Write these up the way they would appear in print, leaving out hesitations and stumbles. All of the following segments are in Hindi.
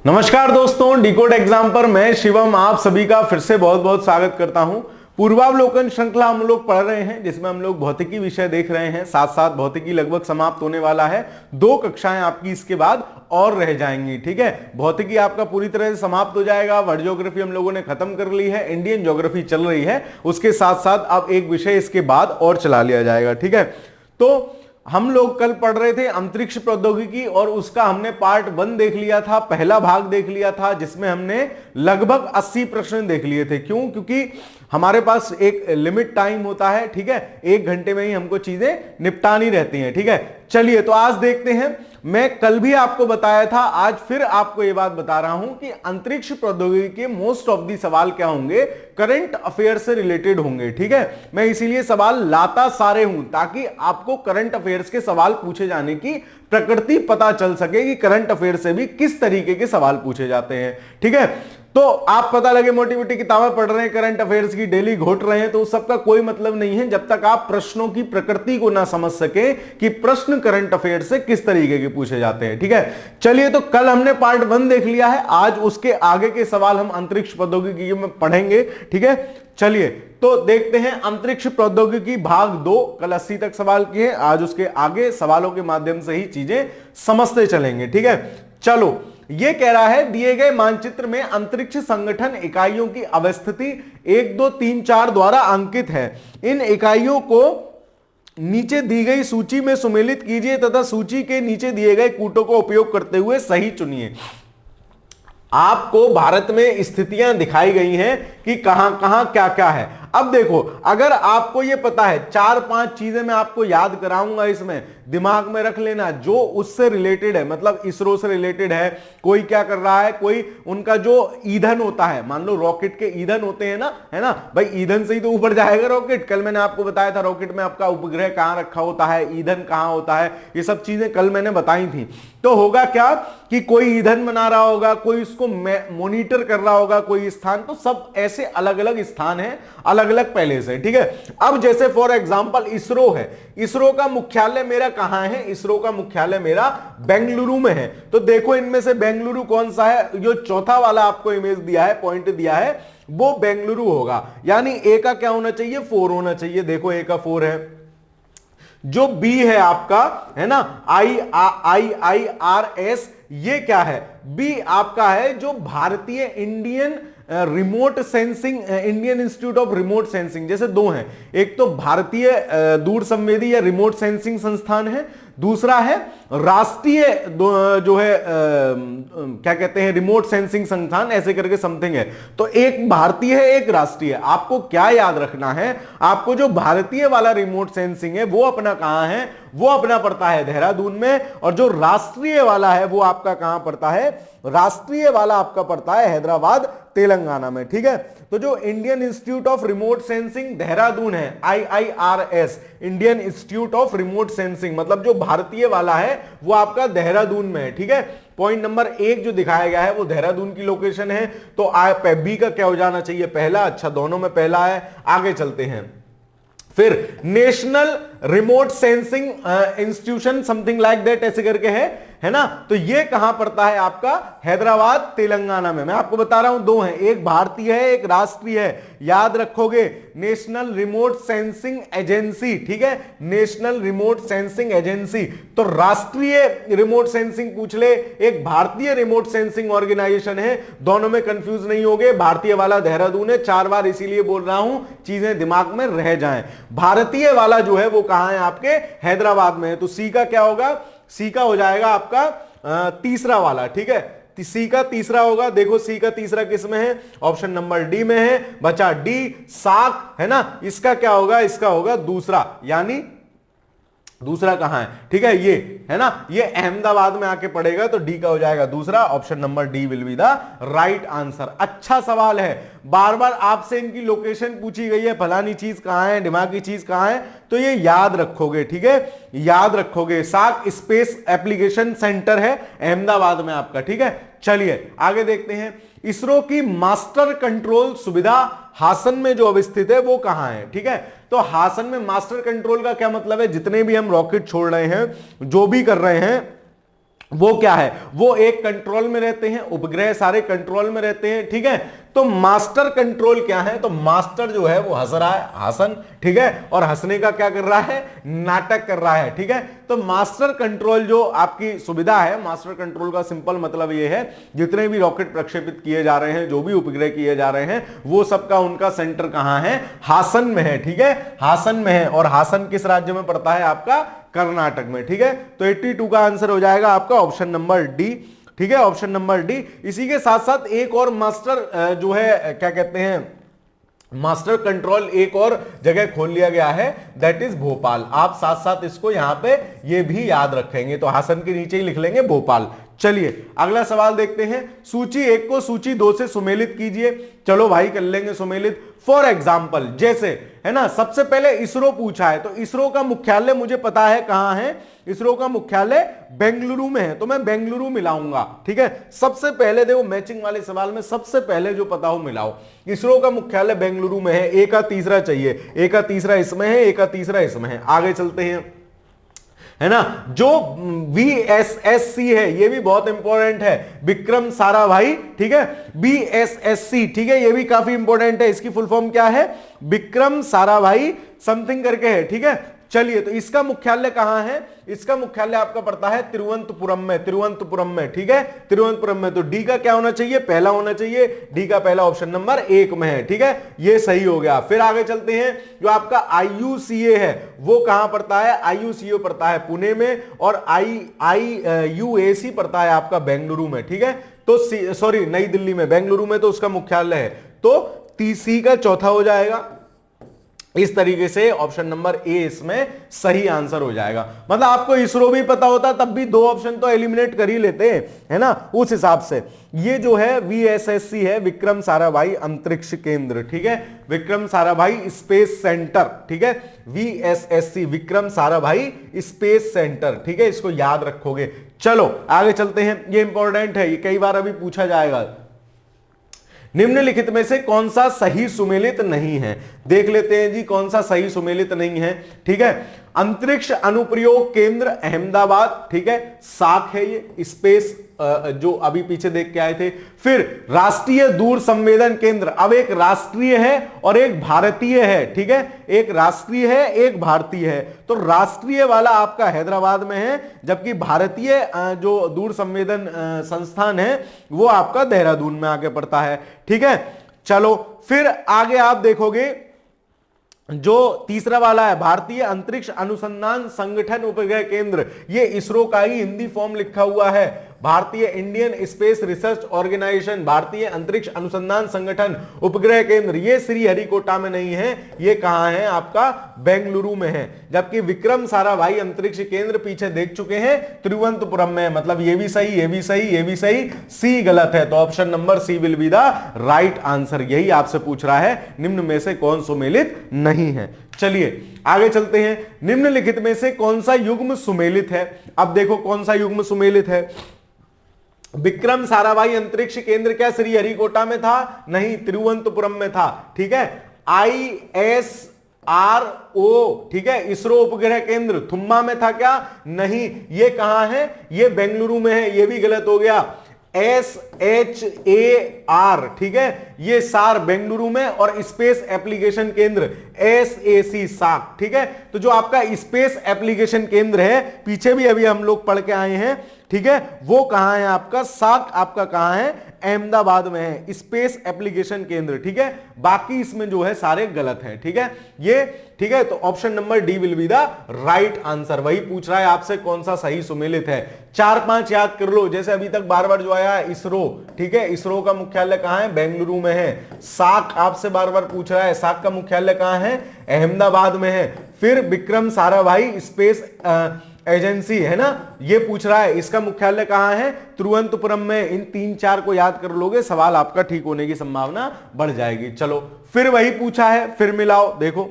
नमस्कार दोस्तों, डिकोड एग्जाम पर मैं शिवम आप सभी का फिर से बहुत बहुत स्वागत करता हूं। पूर्वावलोकन श्रृंखला हम लोग पढ़ रहे हैं जिसमें हम लोग भौतिकी विषय देख रहे हैं। साथ साथ भौतिकी लगभग समाप्त होने वाला है। 2 कक्षाएं आपकी इसके बाद और रह जाएंगी। ठीक है, भौतिकी आपका पूरी तरह से समाप्त हो जाएगा। वर्ल्ड ज्योग्राफी हम लोगों ने खत्म कर ली है, इंडियन ज्योग्राफी चल रही है। उसके साथ साथ अब एक विषय इसके बाद और चला लिया जाएगा। ठीक है, तो हम लोग कल पढ़ रहे थे अंतरिक्ष प्रौद्योगिकी और उसका हमने पार्ट 1 देख लिया था, पहला भाग देख लिया था, जिसमें हमने लगभग 80 प्रश्न देख लिए थे। क्यों? क्योंकि हमारे पास एक लिमिट टाइम होता है। ठीक है, 1 घंटे में ही हमको चीजें निपटानी रहती हैं। ठीक है, चलिए तो आज देखते हैं। मैं कल भी आपको बताया था, आज फिर आपको यह बात बता रहा हूं कि अंतरिक्ष प्रौद्योगिकी के मोस्ट ऑफ दी सवाल क्या होंगे, करंट अफेयर से रिलेटेड होंगे। ठीक है, मैं इसीलिए सवाल लाता सारे हूं ताकि आपको करंट अफेयर्स के सवाल पूछे जाने की प्रकृति पता चल सके कि करंट अफेयर से भी किस तरीके के सवाल पूछे जाते हैं। ठीक है, तो आप पता लगे मोटी मोटी किताबें पढ़ रहे हैं, करंट अफेयर्स की डेली घोट रहे हैं, तो उस सबका कोई मतलब नहीं है जब तक आप प्रश्नों की प्रकृति को ना समझ सके कि प्रश्न करंट अफेयर्स से किस तरीके के पूछे जाते हैं। ठीक है, चलिए तो कल हमने पार्ट 1 देख लिया है, आज उसके आगे के सवाल हम अंतरिक्ष प्रौद्योगिकी में पढ़ेंगे। ठीक है, चलिए तो देखते हैं अंतरिक्ष प्रौद्योगिकी भाग 2। कल 80 तक सवाल किए, आज उसके आगे सवालों के माध्यम से ही चीजें समझते चलेंगे। ठीक है, चलो ये कह रहा है दिए गए मानचित्र में अंतरिक्ष संगठन इकाइयों की अवस्थिति 1 2 3 4 द्वारा अंकित है। इन इकाइयों को नीचे दी गई सूची में सुमेलित कीजिए तथा सूची के नीचे दिए गए कूटों का उपयोग करते हुए सही चुनिए। आपको भारत में स्थितियां दिखाई गई हैं कि कहां कहां क्या क्या है। अब देखो, अगर आपको यह पता है, 4-5 चीजें मैं आपको याद कराऊंगा, इसमें दिमाग में रख लेना जो उससे रिलेटेड है, मतलब इसरो से रिलेटेड है। कोई क्या कर रहा है, कोई उनका जो ईंधन होता है, मान लो रॉकेट के ईंधन होते हैं ना, है ना भाई, ईंधन से ही तो ऊपर जाएगा रॉकेट। कल मैंने आपको बताया था रॉकेट में आपका उपग्रह कहां रखा होता है, ईंधन कहां होता है, ये सब चीजें कल मैंने बताई थी। तो होगा क्या कि कोई ईंधन बना रहा होगा, कोई उसको मॉनिटर कर रहा होगा, कोई स्थान, तो सब ऐसे अलग अलग स्थान है, अलग अलग पहले से। ठीक है, अब जैसे फॉर एग्जांपल इसरो है, इसरो का मुख्यालय मेरा कहां है, इसरो का मुख्यालय मेरा बेंगलुरु में है। तो देखो इनमें से बेंगलुरु कौन सा है, जो चौथा वाला आपको इमेज दिया है, पॉइंट दिया है, वो बेंगलुरु होगा। यानी ए का क्या होना चाहिए, 4 होना चाहिए। देखो ए का 4 है। जो बी है आपका, है ना, IIRS, ये क्या है, बी आपका है जो भारतीय Indian remote sensing, Indian institute of remote sensing. जैसे 2 हैं, एक तो भारतीय दूर संवेदी या रिमोट सेंसिंग संस्थान है, दूसरा है राष्ट्रीय जो है क्या कहते हैं, रिमोट सेंसिंग संस्थान, ऐसे करके समथिंग है। तो एक भारतीय है, एक राष्ट्रीय है। आपको क्या याद रखना है, आपको जो भारतीय वाला रिमोट सेंसिंग है वो अपना कहां है, वो अपना पड़ता है देहरादून में, और जो राष्ट्रीय वाला है वो आपका कहां पड़ता है, राष्ट्रीय वाला आपका पड़ता है हैदराबाद तेलंगाना में। ठीक है, तो जो Indian institute of remote sensing Dehradun है, IIRS, Indian institute of remote sensing, मतलब जो भारतीय वाला है वो आपका देहरादून में है। ठीक है, पॉइंट नंबर 1 जो दिखाया गया है वो देहरादून की लोकेशन है। तो बी का क्या हो जाना चाहिए, पहला। अच्छा, दोनों में पहला है। आगे चलते हैं, फिर national remote sensing institution, something like that, ऐसे करके है ना। तो ये कहां पड़ता है आपका, हैदराबाद तेलंगाना में। मैं आपको बता रहा हूं 2 हैं, एक भारतीय है, एक राष्ट्रीय है। याद रखोगे, नेशनल रिमोट सेंसिंग एजेंसी। ठीक है, नेशनल रिमोट सेंसिंग एजेंसी। तो राष्ट्रीय रिमोट सेंसिंग पूछ ले, एक भारतीय रिमोट सेंसिंग ऑर्गेनाइजेशन है, दोनों में कंफ्यूज नहीं होगे। भारतीय वाला देहरादून है, 4 बार इसीलिए बोल रहा हूं, चीजें दिमाग में रह जाएं। भारतीय वाला जो है वो कहां है, आपके हैदराबाद में है। तो सी का क्या होगा, सी का हो जाएगा आपका तीसरा वाला। ठीक है, सी का तीसरा होगा। देखो सी का तीसरा किस में है, ऑप्शन नंबर डी में है। बचा डी, साक, है ना। इसका क्या होगा, इसका होगा दूसरा, यानी दूसरा कहां है, ठीक है, ये है ना, ये अहमदाबाद में आके पड़ेगा। तो डी का हो जाएगा दूसरा, option number D will be the right answer. अच्छा सवाल है, बार बार आपसे इनकी लोकेशन पूछी गई है, फलानी चीज कहां है, दिमागी चीज कहां है, तो ये याद रखोगे। ठीक है, याद रखोगे। साक स्पेस एप्लीकेशन सेंटर है अहमदाबाद में आपका। ठीक है, चलिए आगे देखते हैं। इसरो की मास्टर कंट्रोल सुविधा हासन में जो अवस्थित है वो कहां है। ठीक है, तो हासन में मास्टर कंट्रोल का क्या मतलब है, जितने भी हम रॉकेट छोड़ रहे हैं, जो भी कर रहे हैं, वो क्या है, वो एक कंट्रोल में रहते हैं, उपग्रह सारे कंट्रोल में रहते हैं, ठीक है। तो मास्टर कंट्रोल क्या है, तो मास्टर जो है वो हंस रहा है, हसन, ठीक है, और हंसने का क्या कर रहा है, नाटक कर रहा है, ठीक है। तो मास्टर कंट्रोल जो आपकी सुविधा है, मास्टर कंट्रोल का सिंपल मतलब ये है, जितने भी रॉकेट प्रक्षेपित किए जा रहे हैं, जो भी उपग्रह किए जा रहे हैं, वो सबका उनका सेंटर कहां है, हासन में है, ठीक है, हासन में है। और हासन किस राज्य में पड़ता है, आपका कर्नाटक में, ठीक है। तो 82 का आंसर हो जाएगा आपका ऑप्शन नंबर डी, ठीक है, ऑप्शन नंबर डी। इसी के साथ साथ एक और मास्टर जो है क्या कहते हैं, मास्टर कंट्रोल एक और जगह खोल लिया गया है, दैट इज भोपाल। आप साथ साथ इसको यहां पे ये भी याद रखेंगे, तो हासन के नीचे ही लिख लेंगे भोपाल। चलिए अगला सवाल देखते हैं, सूची 1 को सूची 2 से सुमेलित कीजिए। चलो भाई कर लेंगे सुमेलित। फॉर एग्जाम्पल, जैसे है ना, सबसे पहले इसरो पूछा है, तो इसरो का मुख्यालय मुझे पता है कहां है, इसरो का मुख्यालय बेंगलुरु में है, तो मैं बेंगलुरु मिलाऊंगा, ठीक है। सबसे पहले देखो मैचिंग वाले सवाल में सबसे पहले जो पता हो मिलाओ। इसरो का मुख्यालय बेंगलुरु में है, ए का तीसरा चाहिए, ए का तीसरा इसमें है, ए का तीसरा इसमें है। आगे चलते हैं, है ना। जो VSSC है ये भी बहुत इंपॉर्टेंट है, विक्रम साराभाई, ठीक है, VSSC, ठीक है, ये भी काफी इंपॉर्टेंट है। इसकी फुल फॉर्म क्या है, विक्रम साराभाई समथिंग करके है, ठीक है। चलिए, तो इसका मुख्यालय कहां है, इसका मुख्यालय आपका पड़ता है तिरुवनंतपुरम में, तिरुवनंतपुरम में, ठीक है, तिरुवनंतपुरम में। तो डी का क्या होना चाहिए, पहला होना चाहिए, डी का पहला ऑप्शन नंबर 1 में है, ठीक है, ये सही हो गया। फिर आगे चलते हैं, जो आपका IUCA है वो कहां पड़ता है, IUCA पड़ता है पुणे में, और IUAC पड़ता है आपका बेंगलुरु में, ठीक है। तो सॉरी नई दिल्ली में, बेंगलुरु में तो उसका मुख्यालय है, तो सी का चौथा हो जाएगा। इस तरीके से ऑप्शन नंबर ए इसमें सही आंसर हो जाएगा। मतलब आपको इसरो भी पता होता तब भी 2 ऑप्शन तो एलिमिनेट कर ही लेते हैं, है ना, उस हिसाब से। ये जो है VSSC है, विक्रम साराभाई अंतरिक्ष केंद्र, ठीक है, विक्रम साराभाई स्पेस सेंटर, ठीक है, VSSC Vikram Sarabhai space centre, ठीक है, इसको याद रखोगे। चलो आगे चलते हैं, ये इंपॉर्टेंट है, ये कई बार अभी पूछा जाएगा। निम्नलिखित में से कौन सा सही सुमेलित नहीं है, देख लेते हैं जी कौन सा सही सुमेलित नहीं है, ठीक है। अंतरिक्ष अनुप्रयोग केंद्र अहमदाबाद, ठीक है, साख है ये, स्पेस जो अभी पीछे देख के आए थे। फिर राष्ट्रीय दूर संवेदन केंद्र, अब एक राष्ट्रीय है और एक भारतीय है, ठीक है, एक राष्ट्रीय है एक भारतीय है। तो राष्ट्रीय वाला आपका हैदराबाद में है, जबकि भारतीय जो दूर संवेदन संस्थान है वो आपका देहरादून में आके पड़ता है, ठीक है। चलो फिर आगे आप देखोगे, जो तीसरा वाला है भारतीय अंतरिक्ष अनुसंधान संगठन उपग्रह केंद्र, ये इसरो का ही हिंदी फॉर्म लिखा हुआ है, भारतीय इंडियन स्पेस रिसर्च ऑर्गेनाइजेशन, भारतीय अंतरिक्ष अनुसंधान संगठन उपग्रह केंद्र, ये श्रीहरिकोटा में नहीं है, ये कहां है, आपका बेंगलुरु में है। जबकि विक्रम साराभाई अंतरिक्ष केंद्र पीछे देख चुके हैं, तिरुवनंतपुरम में है। मतलब ये भी सही, ये भी सही, ये भी सही, सी गलत है। तो option number C will be the right answer. यही आपसे पूछ रहा है, निम्न में से कौन सुमेलित नहीं है। चलिए आगे चलते हैं, निम्नलिखित में से कौन सा युग्म सुमेलित है। अब देखो कौन सा युग्म सुमेलित है। विक्रम साराभाई अंतरिक्ष केंद्र क्या श्रीहरिकोटा में था, नहीं, तिरुवनंतपुरम में था, ठीक है। ISRO, ठीक है, इसरो उपग्रह केंद्र थुम्मा में था क्या, नहीं, ये कहां है, ये बेंगलुरु में है, ये भी गलत हो गया। SHAR, ठीक है, ये सार बेंगलुरु में, और स्पेस एप्लीकेशन केंद्र SAC साक, ठीक है। तो जो आपका स्पेस एप्लीकेशन केंद्र है, पीछे भी अभी हम लोग पढ़ के आए हैं, ठीक है, वो कहां है आपका, साक आपका कहां है, अहमदाबाद में है, स्पेस एप्लीकेशन केंद्र, ठीक है। बाकी इसमें जो है सारे गलत हैं, ठीक है, ये, ठीक है। तो option number D will be the right answer. वही पूछ रहा है आपसे कौन सा सही सुमेलित है। 4-5 याद कर लो, जैसे अभी तक बार बार जो आया है इसरो, ठीक है, इसरो का मुख्यालय कहां है, बेंगलुरु में है। साक आपसे बार बार पूछ रहा है, साक का मुख्यालय कहां है, अहमदाबाद में है। फिर विक्रम साराभाई स्पेस एजेंसी, है ना, ये पूछ रहा है, इसका मुख्यालय कहां है, तिरुवनंतपुरम में। इन 3-4 को याद कर लोगे, सवाल आपका ठीक होने की संभावना बढ़ जाएगी। चलो फिर वही पूछा है, फिर मिलाओ, देखो,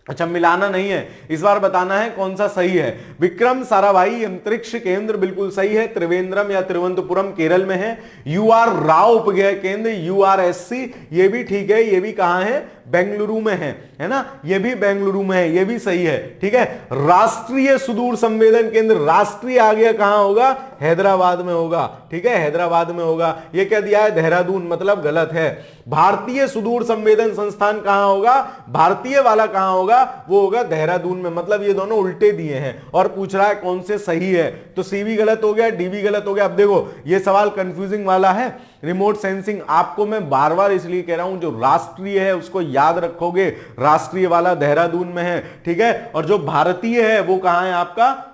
अच्छा मिलाना नहीं है, इस बार बताना है कौन सा सही है। विक्रम साराभाई अंतरिक्ष केंद्र बिल्कुल सही है, त्रिवेंद्रम या तिरुवनंतपुरम केरल में है। UR राव उपग्रह केंद्र URSC, ये भी ठीक है, ये भी कहां है, बेंगलुरु में है ना, ये भी बेंगलुरु में है, ये भी सही है, ठीक है। राष्ट्रीय सुदूर संवेदन केंद्र, राष्ट्रीय आ गया कहां होगा, हैदराबाद में होगा, ठीक है, हैदराबाद में होगा। ये क्या दिया है, देहरादून, मतलब गलत है। भारतीय सुदूर संवेदन संस्थान कहां होगा, भारतीय वाला कहां होगा, वो होगा देहरादून में, मतलब ये दोनों उल्टे दिए हैं। और पूछ रहा है कौन से सही है, तो सी भी गलत हो गया, डी भी गलत हो गया। अब देखो ये सवाल कंफ्यूजिंग वाला है। रिमोट सेंसिंग आपको मैं बार बार इसलिए कह रहा हूं, जो राष्ट्रीय है उसको याद रखोगे, राष्ट्रीय वाला देहरादून में है, ठीक है। और जो भारतीय है वो कहां है आपका,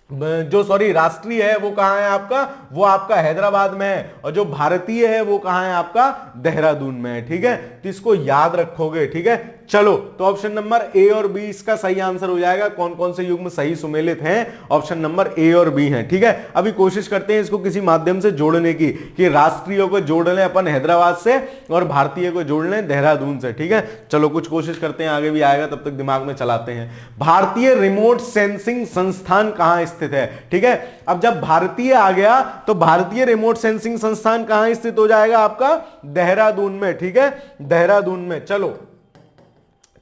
राष्ट्रीय है वो कहां है आपका, वो आपका हैदराबाद में है। और जो भारतीय है वो कहां है आपका, देहरादून में है, ठीक है। तो इसको याद रखोगे, ठीक है। चलो, तो ऑप्शन नंबर ए और बी इसका सही आंसर हो जाएगा। कौन कौन से युग्म सही सुमेलित हैं, ऑप्शन नंबर ए और बी हैं, ठीक है। अभी कोशिश करते हैं इसको किसी माध्यम से जोड़ने की, कि राष्ट्रीय को जोड़ लें अपन हैदराबाद से और भारतीय को जोड़ लें देहरादून से, ठीक है। चलो कुछ कोशिश करते हैं, आगे भी आएगा, तब तक दिमाग में चलाते हैं। भारतीय रिमोट सेंसिंग संस्थान कहां स्थित है, ठीक है। अब जब भारतीय आ गया तो भारतीय रिमोट सेंसिंग संस्थान कहां स्थित हो जाएगा आपका, देहरादून में, ठीक है, देहरादून में। चलो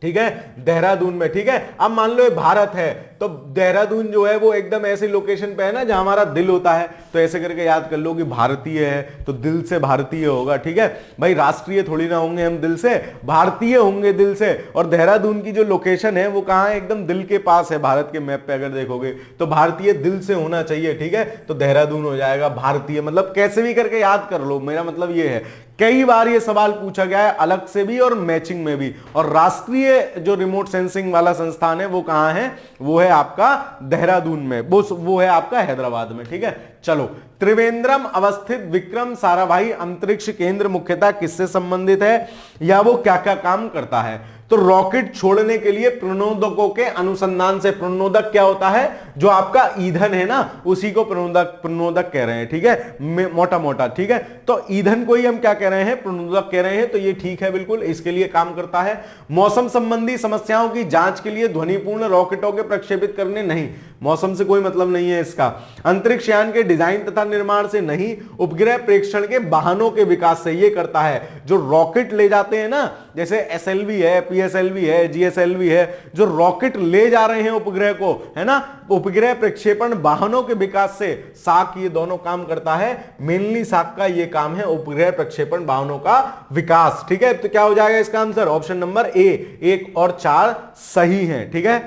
ठीक है, देहरादून में, ठीक है। अब मान लो ये भारत है, तो देहरादून जो है वो एकदम ऐसी लोकेशन पे है ना जहां हमारा दिल होता है, तो ऐसे करके याद कर लो कि भारतीय है तो दिल से भारतीय होगा, ठीक है भाई। राष्ट्रीय थोड़ी ना होंगे हम दिल से, भारतीय होंगे दिल से। और देहरादून की जो लोकेशन है वो कहां है, एकदम दिल के पास है। भारत के मैप पे अगर देखोगे तो भारतीय दिल से होना चाहिए, ठीक है। तो देहरादून हो जाएगा भारतीय, मतलब कैसे भी करके याद कर लो, मेरा मतलब ये है। कई बार ये सवाल पूछा गया है अलग से भी और मैचिंग में भी। और राष्ट्रीय जो रिमोट सेंसिंग वाला संस्थान है वो कहां है, वो है आपका देहरादून में, वो है आपका हैदराबाद में, ठीक है। चलो, त्रिवेंद्रम अवस्थित विक्रम साराभाई अंतरिक्ष केंद्र मुख्यतः किससे संबंधित है, या वो क्या क्या काम करता है। तो रॉकेट छोड़ने के लिए प्रणोदकों के अनुसंधान से, प्रणोदक क्या होता है, जो आपका ईंधन है ना, उसी को प्रणोदक कह रहे हैं, ठीक है, मोटा मोटा, ठीक है। तो ईंधन को ही हम क्या कह रहे हैं, प्रणोदक कह रहे हैं। तो ये ठीक है, बिल्कुल इसके लिए काम करता है। मौसम संबंधी समस्याओं की जांच के लिए ध्वनिपूर्ण रॉकेटों के प्रक्षेपित करने, नहीं, मौसम से कोई मतलब नहीं है इसका। अंतरिक्ष यान के डिजाइन तथा निर्माण से नहीं, उपग्रह प्रेक्षण के वाहनों के विकास से ये करता है। जो रॉकेट ले जाते हैं ना, जैसे एसएलवी है, पीएसएलवी है, जीएसएलवी है, जो रॉकेट ले जा रहे हैं उपग्रह को, है ना, उपग्रह प्रक्षेपण वाहनों के विकास से साक ये दोनों काम करता है। मेनली साक का ये काम है, उपग्रह प्रक्षेपण वाहनों का विकास, ठीक है। तो क्या हो जाएगा इसका आंसर, ऑप्शन नंबर ए, 1 और 4 सही है, ठीक है,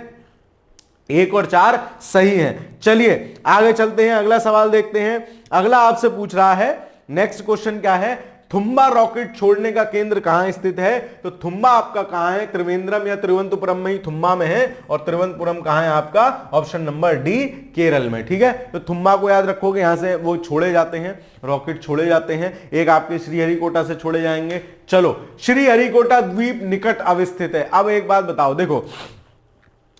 1 और 4 सही हैं। चलिए आगे चलते हैं, अगला सवाल देखते हैं। अगला आपसे पूछ रहा है, नेक्स्ट क्वेश्चन क्या है, थुम्बा रॉकेट छोड़ने का केंद्र कहां स्थित है। तो थुम्बा आपका कहां है, त्रिवेंद्रम या तिरुवनंतपुरम में ही थुम्बा में है। और तिरुवनंतपुरम कहां है आपका, ऑप्शन नंबर डी, केरल में, ठीक है। तो थुम्बा को याद रखोगे, यहां से वो छोड़े जाते हैं, रॉकेट छोड़े जाते हैं। एक आपके श्रीहरिकोटा से छोड़े जाएंगे। चलो, श्रीहरिकोटा द्वीप निकट अवस्थित है। अब एक बात बताओ, देखो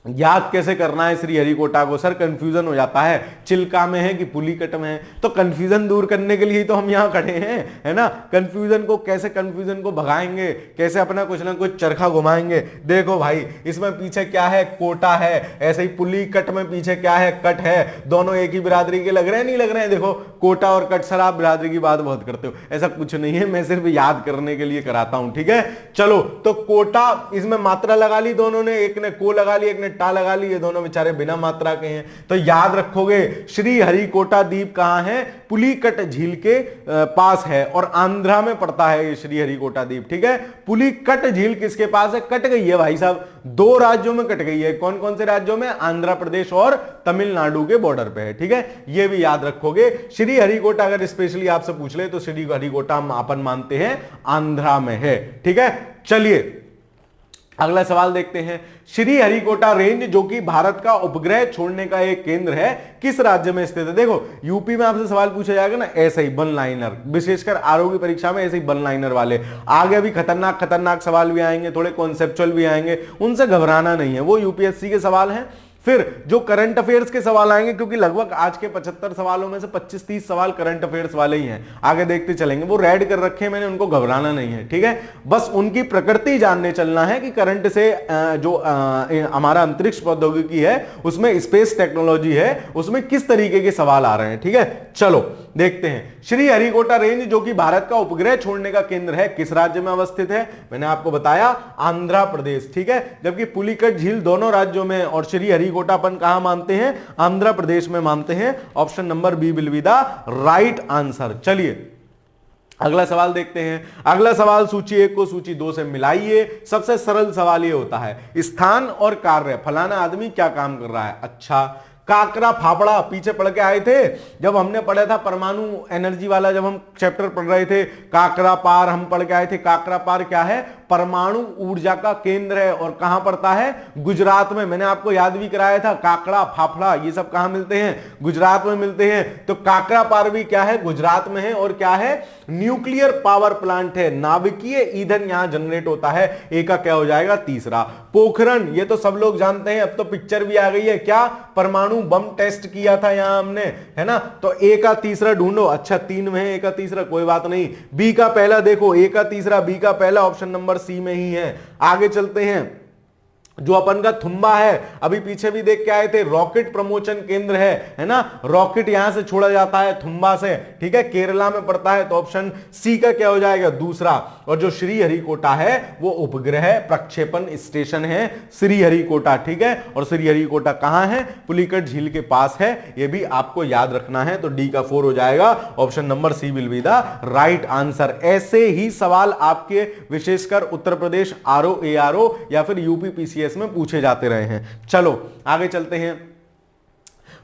याद कैसे करना है श्रीहरिकोटा को, सर कंफ्यूजन हो जाता है, चिल्का में है कि पुलिकट में है। तो कंफ्यूजन दूर करने के लिए तो हम यहां खड़े हैं, है ना। कंफ्यूजन को भगाएंगे, कैसे अपना कुछ ना कुछ चरखा घुमाएंगे। देखो भाई, इसमें पीछे क्या है, कोटा है, ऐसे ही पुलिकट में पीछे क्या है, कट है। दोनों एक ही बिरादरी के लग रहे हैं, नहीं लग रहे हैं। देखो कोटा और कट, सर आप बिरादरी की बात बहुत करते हो, ऐसा कुछ नहीं है, मैं सिर्फ याद करने के लिए कराता हूं, ठीक है। चलो, तो कोटा, इसमें मात्रा लगा ली दोनों ने, एक ने को लगा ली, एक ने टा लगा ली, ये दोनों बेचारे बिना मात्रा के हैं। तो याद रखोगे श्रीहरिकोटा द्वीप कहां है, पुलिकट झील के पास है, और आंध्रा में पड़ता है ये श्रीहरिकोटा द्वीप, ठीक है। पुलिकट झील किसके पास है, कट गई है भाई साहब, 2 राज्यों में कट गई है। कौन कौन से राज्यों में, आंध्र प्रदेश और तमिलनाडु के बॉर्डर पे है, ठीक है। ये भी याद रखोगे। श्रीहरिकोटा अगर स्पेशली आपसे पूछ ले तो श्रीहरिकोटा अपन मानते हैं आंध्रा में है, ठीक है। चलिए अगला सवाल देखते हैं। श्रीहरिकोटा रेंज, जो कि भारत का उपग्रह छोड़ने का एक केंद्र है, किस राज्य में स्थित है। देखो यूपी में आपसे सवाल पूछा जाएगा ना, ऐसे ही वन लाइनर, विशेषकर आरओ की परीक्षा में ऐसे ही वन लाइनर वाले। आगे भी खतरनाक सवाल भी आएंगे, थोड़े कॉन्सेप्चुअल भी आएंगे, उनसे घबराना नहीं है, वो यूपीएससी के सवाल हैं। फिर जो करंट अफेयर्स के सवाल आएंगे, क्योंकि लगभग आज के 75 सवालों में से 25-30 सवाल करंट अफेयर्स वाले ही हैं, आगे देखते चलेंगे। वो रेड कर रखे हैं मैंने, उनको घबराना नहीं है, ठीक है। बस उनकी प्रकृति जानने चलना है कि करंट से जो हमारा अंतरिक्ष प्रौद्योगिकी है, उसमें स्पेस टेक्नोलॉजी है, उसमें किस तरीके के सवाल आ रहे हैं, ठीक है। चलो देखते हैं। श्रीहरिकोटा रेंज जो कि भारत का उपग्रह छोड़ने का केंद्र है, किस राज्य में अवस्थित है? मैंने आपको बताया आंध्र प्रदेश, ठीक है। जबकि पुलिकट झील दोनों राज्यों में और श्रीहरिकोटा अपन कहां मानते हैं? आंध्र प्रदेश में मानते हैं। Option number B will be the right answer. चलिए अगला सवाल देखते हैं। अगला सवाल सूची 1 को सूची 2 से मिलाइए। सबसे सरल सवाल ये होता है, स्थान और कार्य, फलाना आदमी क्या काम कर रहा है। अच्छा, काकरा फाफड़ा पीछे पढ़ के आए थे जब हमने पढ़ा था परमाणु एनर्जी वाला, जब हम चैप्टर पढ़ रहे थे, काकरा पार हम पढ़ के आए थे। काकरा पार क्या है? परमाणु ऊर्जा का केंद्र है और कहां पड़ता है? गुजरात में। मैंने आपको याद भी कराया था, काकड़ा फाफड़ा ये सब कहां मिलते हैं? गुजरात में मिलते हैं। तो काकरा पार भी क्या है? गुजरात में है। और क्या है? न्यूक्लियर पावर प्लांट है, नाभिकीय ईंधन यहां जनरेट होता है। ए का क्या हो जाएगा? तीसरा। पोखरण, ये तो सब लोग जानते हैं, अब तो पिक्चर भी आ गई है। क्या? परमाणु बम टेस्ट किया था यहां हमने, है ना। तो ए का तीसरा ढूंढो। अच्छा 3 में है ए का तीसरा, कोई बात नहीं। बी का पहला देखो, ए का तीसरा, बी का पहला, ऑप्शन नंबर सी में ही है। आगे चलते हैं। जो अपन का थुम्बा है, अभी पीछे भी देख के आए थे, रॉकेट प्रमोशन केंद्र है ना। रॉकेट यहां से छोड़ा जाता है थुम्बा से, ठीक है, केरला में पड़ता है। तो ऑप्शन सी का क्या हो जाएगा? दूसरा। और जो श्रीहरिकोटा है वो उपग्रह प्रक्षेपण स्टेशन है, श्रीहरिकोटा, ठीक है। और श्रीहरिकोटा कहां है? पुलिकट झील के पास है, ये भी आपको याद रखना है। तो डी का 4 हो जाएगा। Option number C will be the right answer. ऐसे ही सवाल आपके विशेषकर उत्तर प्रदेश आरओ, एआरओ या फिर यूपी पीसीएस में पूछे जाते रहे हैं। चलो आगे चलते हैं।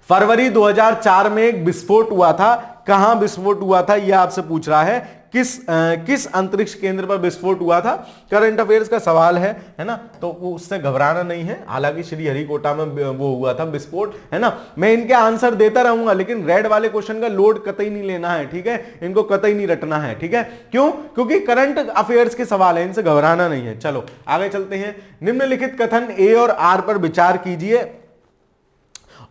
फरवरी 2004 में एक विस्फोट हुआ था, कहां विस्फोट हुआ था यह आपसे पूछ रहा है। किस अंतरिक्ष केंद्र पर विस्फोट हुआ था? करंट अफेयर्स का सवाल है ना, तो उससे घबराना नहीं है। हालांकि श्रीहरिकोटा में वो हुआ था विस्फोट, है ना। मैं इनके आंसर देता रहूंगा, लेकिन रेड वाले क्वेश्चन का लोड कतई नहीं लेना है, ठीक है, इनको कतई नहीं रटना है, ठीक है। क्यों? क्योंकि करंट अफेयर्स के सवाल है, इनसे घबराना नहीं है। चलो आगे चलते हैं। निम्नलिखित कथन ए और आर पर विचार कीजिए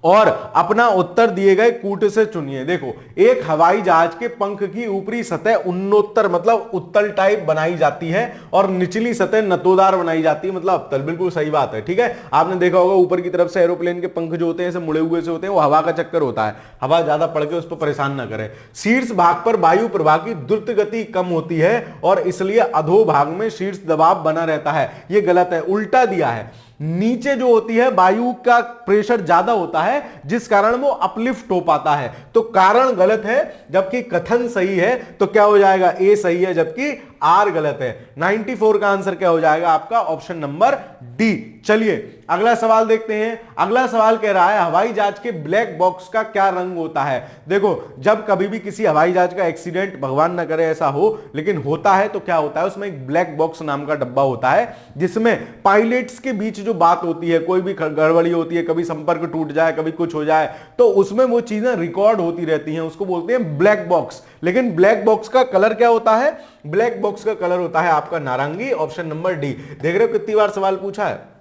और अपना उत्तर दिए गए कूट से चुनिए। देखो, एक हवाई जहाज के पंख की ऊपरी सतह उन्नोत्तर मतलब उत्तल टाइप बनाई जाती है और निचली सतह नतोदार बनाई जाती है मतलब अवतल। बिल्कुल सही बात है, ठीक है। आपने देखा होगा ऊपर की तरफ से एरोप्लेन के पंख जो होते हैं ऐसे मुड़े हुए से होते हैं, वो हवा का चक्कर होता है, हवा ज्यादा पड़ के उस पर परेशान ना करे। शीर्ष भाग पर वायु प्रवाह की द्रुत गति कम होती है और इसलिए अधो भाग में शीर्ष दबाव बना रहता है। यह गलत है, उल्टा दिया है। नीचे जो होती है वायु का प्रेशर ज्यादा होता है, जिस कारण वो अपलिफ्ट हो पाता है। तो कारण गलत है जबकि कथन सही है। तो क्या हो जाएगा? ए सही है जबकि आर गलत है। 94 का आंसर क्या हो जाएगा आपका? Option number D. चलिए अगला सवाल देखते हैं। अगला सवाल कह रहा है हवाई जहाज के ब्लैक बॉक्स का क्या रंग होता है? देखो, जब कभी भी किसी हवाई जहाज का एक्सीडेंट, भगवान ना करे ऐसा हो, लेकिन होता है तो क्या होता है? उसमें एक ब्लैक बॉक्स नाम का डब्बा होता है जिसमें पायलट्स के बीच जो बात होती है, कोई भी गड़बड़ी होती है, कभी संपर्क टूट जाए, कभी कुछ हो जाए, तो उसमें वो चीजें रिकॉर्ड होती रहती हैं, उसको बोलते हैं ब्लैक बॉक्स। लेकिन ब्लैक बॉक्स का कलर क्या होता है? ब्लैक बॉक्स का कलर होता है आपका नारंगी। Option number D. देख रहे हो कितनी बार सवाल पूछा है।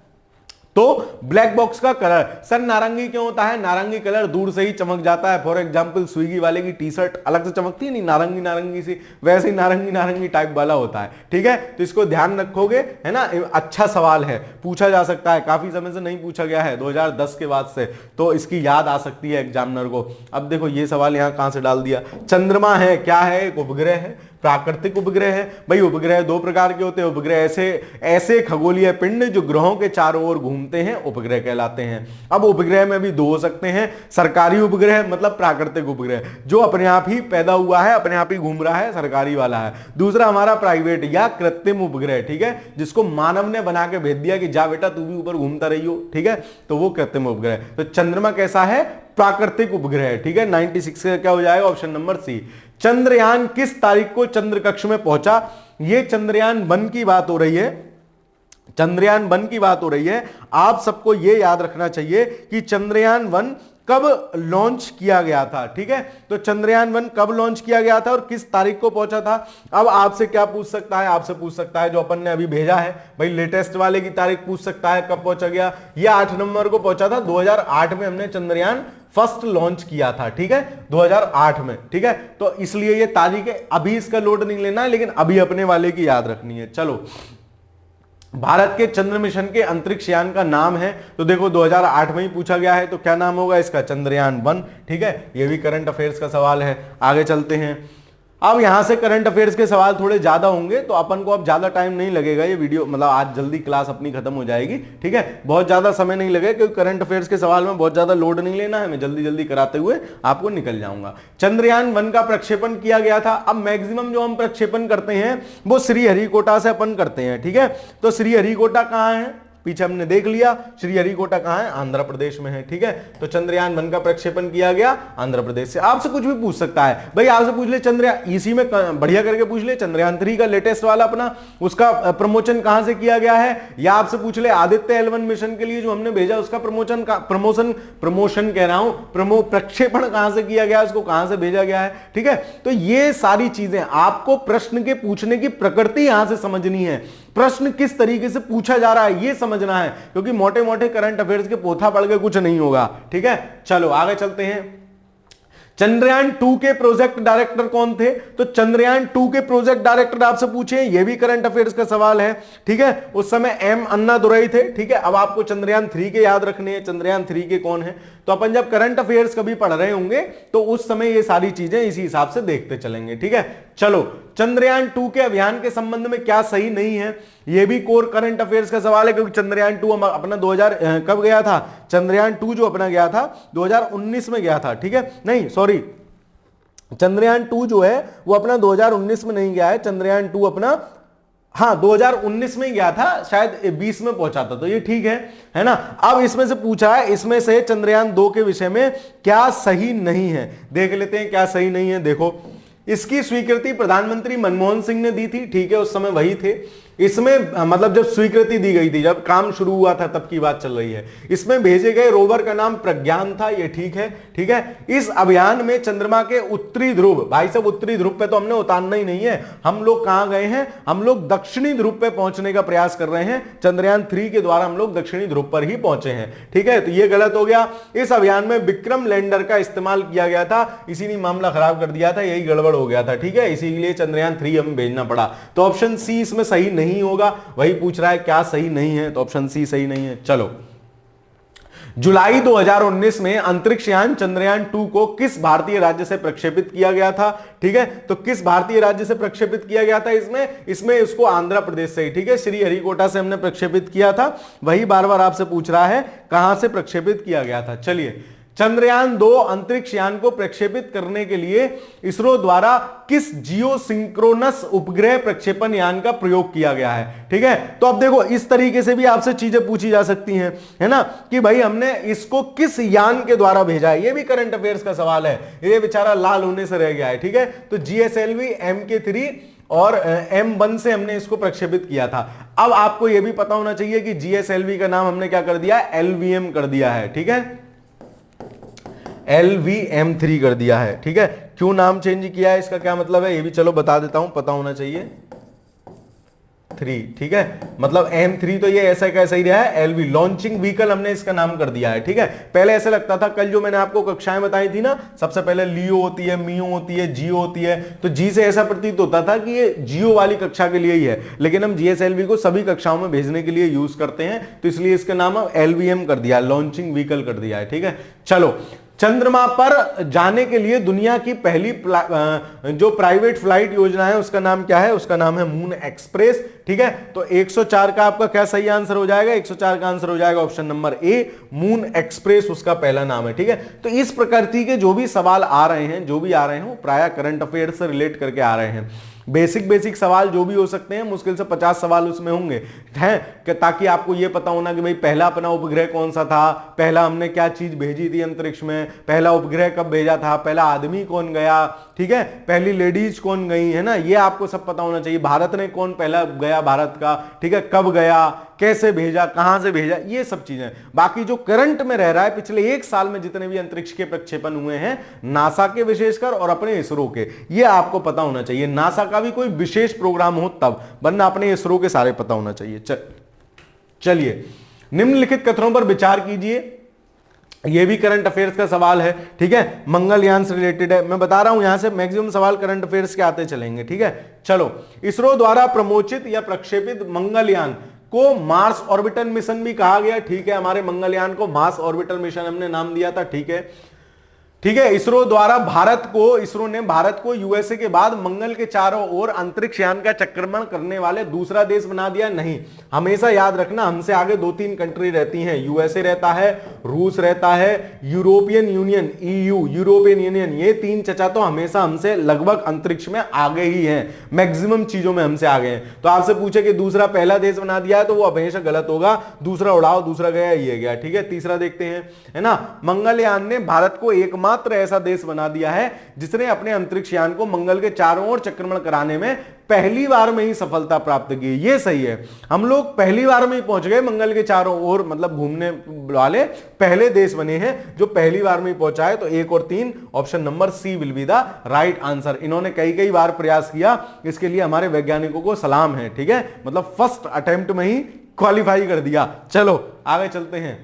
तो ब्लैक बॉक्स का कलर सर नारंगी क्यों होता है? नारंगी कलर दूर से ही चमक जाता है। फॉर एग्जांपल स्विगी वाले की टी शर्ट अलग से चमकती है नहीं, नारंगी नारंगी सी, वैसे ही नारंगी नारंगी टाइप वाला होता है, ठीक है। तो इसको ध्यान रखोगे, है ना। अच्छा सवाल है, पूछा जा सकता है, काफी समय से नहीं पूछा गया है 2010 के बाद से, तो इसकी याद आ सकती है एग्जामिनर को। अब देखो ये सवाल यहां कहां से डाल दिया। चंद्रमा है, क्या है? एक उपग्रह है, प्राकृतिक उपग्रह है। भाई उपग्रह 2 प्रकार के होते हैं। उपग्रह ऐसे खगोलीय पिंड जो ग्रहों के चारों ओर घूमते हैं, उपग्रह कहलाते हैं। अब उपग्रह में भी 2 हो सकते हैं। सरकारी उपग्रह मतलब प्राकृतिक उपग्रह जो अपने आप ही पैदा हुआ है, अपने आप ही घूम रहा है, सरकारी वाला है। दूसरा हमारा प्राइवेट या कृत्रिम उपग्रह, ठीक है, जिसको मानव ने बना के भेज दिया कि जा बेटा तू भी ऊपर घूमता रहियो, ठीक है, तो वो कृत्रिम उपग्रह। तो चंद्रमा कैसा है? प्राकृतिक उपग्रह है, ठीक है। 96 का क्या हो जाएगा? ऑप्शन नंबर सी। चंद्रयान किस तारीख को चंद्र कक्ष में पहुंचा? ये चंद्रयान 1 की बात हो रही है। चंद्रयान 1 की बात हो रही है। आप सबको यह याद रखना चाहिए कि चंद्रयान 1 कब लॉन्च किया गया था, ठीक है। तो चंद्रयान 1 कब लॉन्च किया गया था और किस तारीख को पहुंचा था। अब आपसे क्या पूछ सकता है, आपसे पूछ सकता है जो अपन ने अभी भेजा है भाई लेटेस्ट वाले की तारीख पूछ सकता है, कब पहुंचा गया। ये 8 नवंबर को पहुंचा था, 2008 में हमने चंद्रयान फर्स्ट लॉन्च किया था, ठीक है, 2008 में, ठीक है। तो इसलिए ये तारीख है, अभी इसका लोड नहीं लेना है, लेकिन अभी अपने वाले की याद रखनी है। चलो, भारत के चंद्र मिशन के अंतरिक्ष यान का नाम है, तो देखो 2008 में ही पूछा गया है, तो क्या नाम होगा इसका, चंद्रयान 1, ठीक है। ये भी करंट अफेयर्स का सवाल है। आगे चलते हैं। अब यहां से करंट अफेयर्स के सवाल थोड़े ज्यादा होंगे, तो अपन को अब ज्यादा टाइम नहीं लगेगा, ये वीडियो मतलब आज जल्दी क्लास अपनी खत्म हो जाएगी, ठीक है। बहुत ज्यादा समय नहीं लगेगा क्योंकि करंट अफेयर्स के सवाल में बहुत ज्यादा लोड नहीं लेना है, मैं जल्दी जल्दी कराते हुए आपको निकल जाऊंगा। चंद्रयान 1 का प्रक्षेपण किया गया था। अब मैक्सिमम जो हम प्रक्षेपण करते हैं वो श्रीहरिकोटा से अपन करते हैं, ठीक है। तो श्रीहरिकोटा कहां है, पीछे हमने देख लिया, श्रीहरिकोटा कहां है, आंध्र प्रदेश में है, ठीक है। तो चंद्रयान 1 का प्रक्षेपण किया गया आंध्र प्रदेश से। आपसे कुछ भी पूछ सकता है भाई, आपसे पूछ ले चंद्रयान, इसी में बढ़िया करके पूछ ले चंद्रयान 3 का लेटेस्ट वाला अपना, उसका प्रमोशन कहां से किया गया है, या आपसे पूछ ले आदित्य L1 मिशन के लिए जो हमने भेजा उसका प्रमोशन कह रहा हूं, प्रक्षेपण कहां से किया गया, उसको कहां से भेजा गया है, ठीक है। तो ये सारी चीजें आपको प्रश्न के पूछने की प्रकृति यहां से समझनी है, प्रश्न किस तरीके से पूछा जा रहा है ये समझना है, क्योंकि मोटे मोटे करंट अफेयर्स के पोथा पढ़ के कुछ नहीं होगा, ठीक है। चलो आगे चलते हैं। चंद्रयान 2 के प्रोजेक्ट डायरेक्टर कौन थे, तो चंद्रयान 2 के प्रोजेक्ट डायरेक्टर आपसे पूछे, ये भी करंट अफेयर्स का सवाल है, ठीक है। उस समय एम अन्नादुरई थे, ठीक है। अब आपको चंद्रयान 3 के याद रखने हैं, चंद्रयान 3 के कौन है, तो अपन जब करंट अफेयर्स कभी पढ़ रहे होंगे तो उस समय ये सारी चीजें इसी हिसाब से देखते चलेंगे, ठीक है। चलो, चंद्रयान 2 के अभियान के संबंध में क्या सही नहीं है, ये भी कोर करंट अफेयर्स का सवाल है, क्योंकि चंद्रयान 2 अपना 2000 कब गया था, चंद्रयान 2 जो अपना गया था 2019 में गया था, ठीक है। नहीं सॉरी, चंद्रयान 2 जो है वो अपना 2019 में नहीं गया है, चंद्रयान 2 अपना 2019 में गया था, शायद 20 में पहुंचा था, तो ये ठीक है ना। अब इसमें से पूछा है, इसमें से चंद्रयान 2 के विषय में क्या सही नहीं है, देख लेते हैं क्या सही नहीं है। देखो, इसकी स्वीकृति प्रधानमंत्री मनमोहन सिंह ने दी थी, ठीक है, उस समय वही थे। इसमें मतलब जब स्वीकृति दी गई थी, जब काम शुरू हुआ था तब की बात चल रही है। इसमें भेजे गए रोवर का नाम प्रज्ञान था, ये ठीक है, ठीक है। इस अभियान में चंद्रमा के उत्तरी ध्रुव, भाई साहब उत्तरी ध्रुव पे तो हमने उतारना ही नहीं है, हम लोग कहां गए हैं, हम लोग दक्षिणी ध्रुव पे पहुंचने का प्रयास कर रहे हैं। चंद्रयान 3 के द्वारा हम लोग दक्षिणी ध्रुव पर ही पहुंचे हैं, ठीक है। तो ये गलत हो गया। इस अभियान में विक्रम लैंडर का इस्तेमाल किया गया था, इसी ने मामला खराब कर दिया था, यही गड़बड़ हो गया था, ठीक है। इसीलिए चंद्रयान 3 हमें भेजना पड़ा। तो ऑप्शन सी इसमें सही नहीं होगा। वही पूछ रहा है क्या सही नहीं है, तो ऑप्शन सी सही नहीं है। चलो, जुलाई 2019 में अंतरिक्ष यान चंद्रयान 2 को किस भारतीय राज्य से प्रक्षेपित किया गया था, ठीक है। तो किस भारतीय राज्य से प्रक्षेपित किया गया था, इसमें इसको आंध्र प्रदेश से ही, ठीक है, श्रीहरिकोटा से हमने प्रक्षेपित किया था। वही बार बार आपसे पूछ रहा है कहां से प्रक्षेपित किया गया था। चलिए, चंद्रयान 2 अंतरिक्ष यान को प्रक्षेपित करने के लिए इसरो द्वारा किस जियो सिंक्रोनस उपग्रह प्रक्षेपण यान का प्रयोग किया गया है, ठीक है। तो अब देखो, इस तरीके से भी आपसे चीजें पूछी जा सकती हैं, है ना, कि भाई हमने इसको किस यान के द्वारा भेजा है, ये भी करंट अफेयर्स का सवाल है, ये बेचारा लाल होने से रह गया है, ठीक है। तो GSLV MK3 और M1 से हमने इसको प्रक्षेपित किया था। अब आपको यह भी पता होना चाहिए कि GSLV का नाम हमने क्या कर दिया, LVM कर दिया है, ठीक है, LVM3 कर दिया है, ठीक है। क्यों नाम चेंज किया है, इसका क्या मतलब है, ये भी चलो बता देता हूं, पता होना चाहिए। 3, ठीक है, मतलब M3 तो ये ऐसा कैसा ही रहा है, LV लॉन्चिंग व्हीकल हमने इसका नाम कर दिया है, ठीक है। पहले ऐसे लगता था, कल जो मैंने आपको कक्षाएं बताई थी ना, सबसे पहले लियो होती है, मियो होती है, जियो होती है, तो जी से ऐसा प्रतीत होता था कि ये जियो वाली कक्षा के लिए ही है, लेकिन हम GSLV को सभी कक्षाओं में भेजने के लिए यूज करते हैं, तो इसलिए इसका नाम LVM कर दिया, लॉन्चिंग व्हीकल कर दिया है, ठीक है। चलो, चंद्रमा पर जाने के लिए दुनिया की पहली जो प्राइवेट फ्लाइट योजना है उसका नाम क्या है, उसका नाम है मून एक्सप्रेस, ठीक है। तो 104 का आपका क्या सही आंसर हो जाएगा, 104 का आंसर हो जाएगा option number A, moon express उसका पहला नाम है, ठीक है। तो इस प्रकृति के जो भी सवाल आ रहे हैं, जो भी आ रहे हैं, वो प्राय करंट अफेयर से रिलेट करके आ रहे हैं। बेसिक सवाल जो भी हो सकते हैं, मुश्किल से 50 सवाल उसमें होंगे, हैं, ताकि आपको ये पता होना कि भाई पहला अपना उपग्रह कौन सा था, पहला हमने क्या चीज भेजी थी अंतरिक्ष में, पहला उपग्रह कब भेजा था, पहला आदमी कौन गया, ठीक है, पहली लेडीज कौन गई है ना, ये आपको सब पता होना चाहिए। भारत ने कौन पहला गया भारत का, ठीक है, कब गया, कैसे भेजा, कहां से भेजा, ये सब चीजें। बाकी जो करंट में रह रहा है, पिछले एक साल में जितने भी अंतरिक्ष के प्रक्षेपण हुए हैं नासा के विशेषकर और अपने इसरो के, ये आपको पता होना चाहिए। नासा का भी कोई विशेष प्रोग्राम हो तब, वरना अपने इसरो के सारे पता होना चाहिए। चलिए, निम्नलिखित कथनों पर विचार कीजिए। ये भी करंट अफेयर्स का सवाल है, ठीक है, मंगलयान से रिलेटेड है। मैं बता रहा हूं यहां से मैक्सिमम सवाल करंट अफेयर्स के आते चलेंगे, ठीक है। चलो, इसरो द्वारा प्रमोचित या प्रक्षेपित मंगलयान को मार्स ऑर्बिटल मिशन भी कहा गया, ठीक है। हमारे मंगलयान को मार्स ऑर्बिटल मिशन हमने नाम दिया था, ठीक है, ठीक है। इसरो द्वारा इसरो ने भारत को यूएसए के बाद मंगल के चारों ओर अंतरिक्ष यान का चक्रमण करने वाले दूसरा देश बना दिया। नहीं, हमेशा याद रखना, हमसे आगे 2-3 कंट्री रहती हैं। यूएसए रहता है, रूस रहता है, European union EU, European union, ये 3 चचा तो हमेशा हमसे लगभग अंतरिक्ष में आगे ही हैं, मैक्सिमम चीजों में हमसे आगे हैं। तो आपसे पूछे कि दूसरा पहला देश बना दिया है, तो वो हमेशा गलत होगा। दूसरा उड़ाओ, दूसरा गया, ये गया, ठीक है। तीसरा देखते हैं, है ना, मंगलयान ने भारत को एकमात्र ऐसा देश बना दिया है जिसने अपने अंतरिक्ष यान को मंगल के चारों ओर चक्रमण कराने में पहली बार में ही सफलता प्राप्त की। ये सही है, हम लोग पहली बार में ही पहुंच गए मंगल के चारों ओर, मतलब घूमने वाले पहले देश बने हैं जो पहली बार में ही पहुंचा है। तो 1 और 3 option number C will be the right answer. इन्होंने कई बार प्रयास किया, इसके लिए हमारे वैज्ञानिकों को सलाम है, ठीक है, मतलब फर्स्ट अटेम्प्ट में ही क्वालिफाई कर दिया। चलो आगे चलते हैं।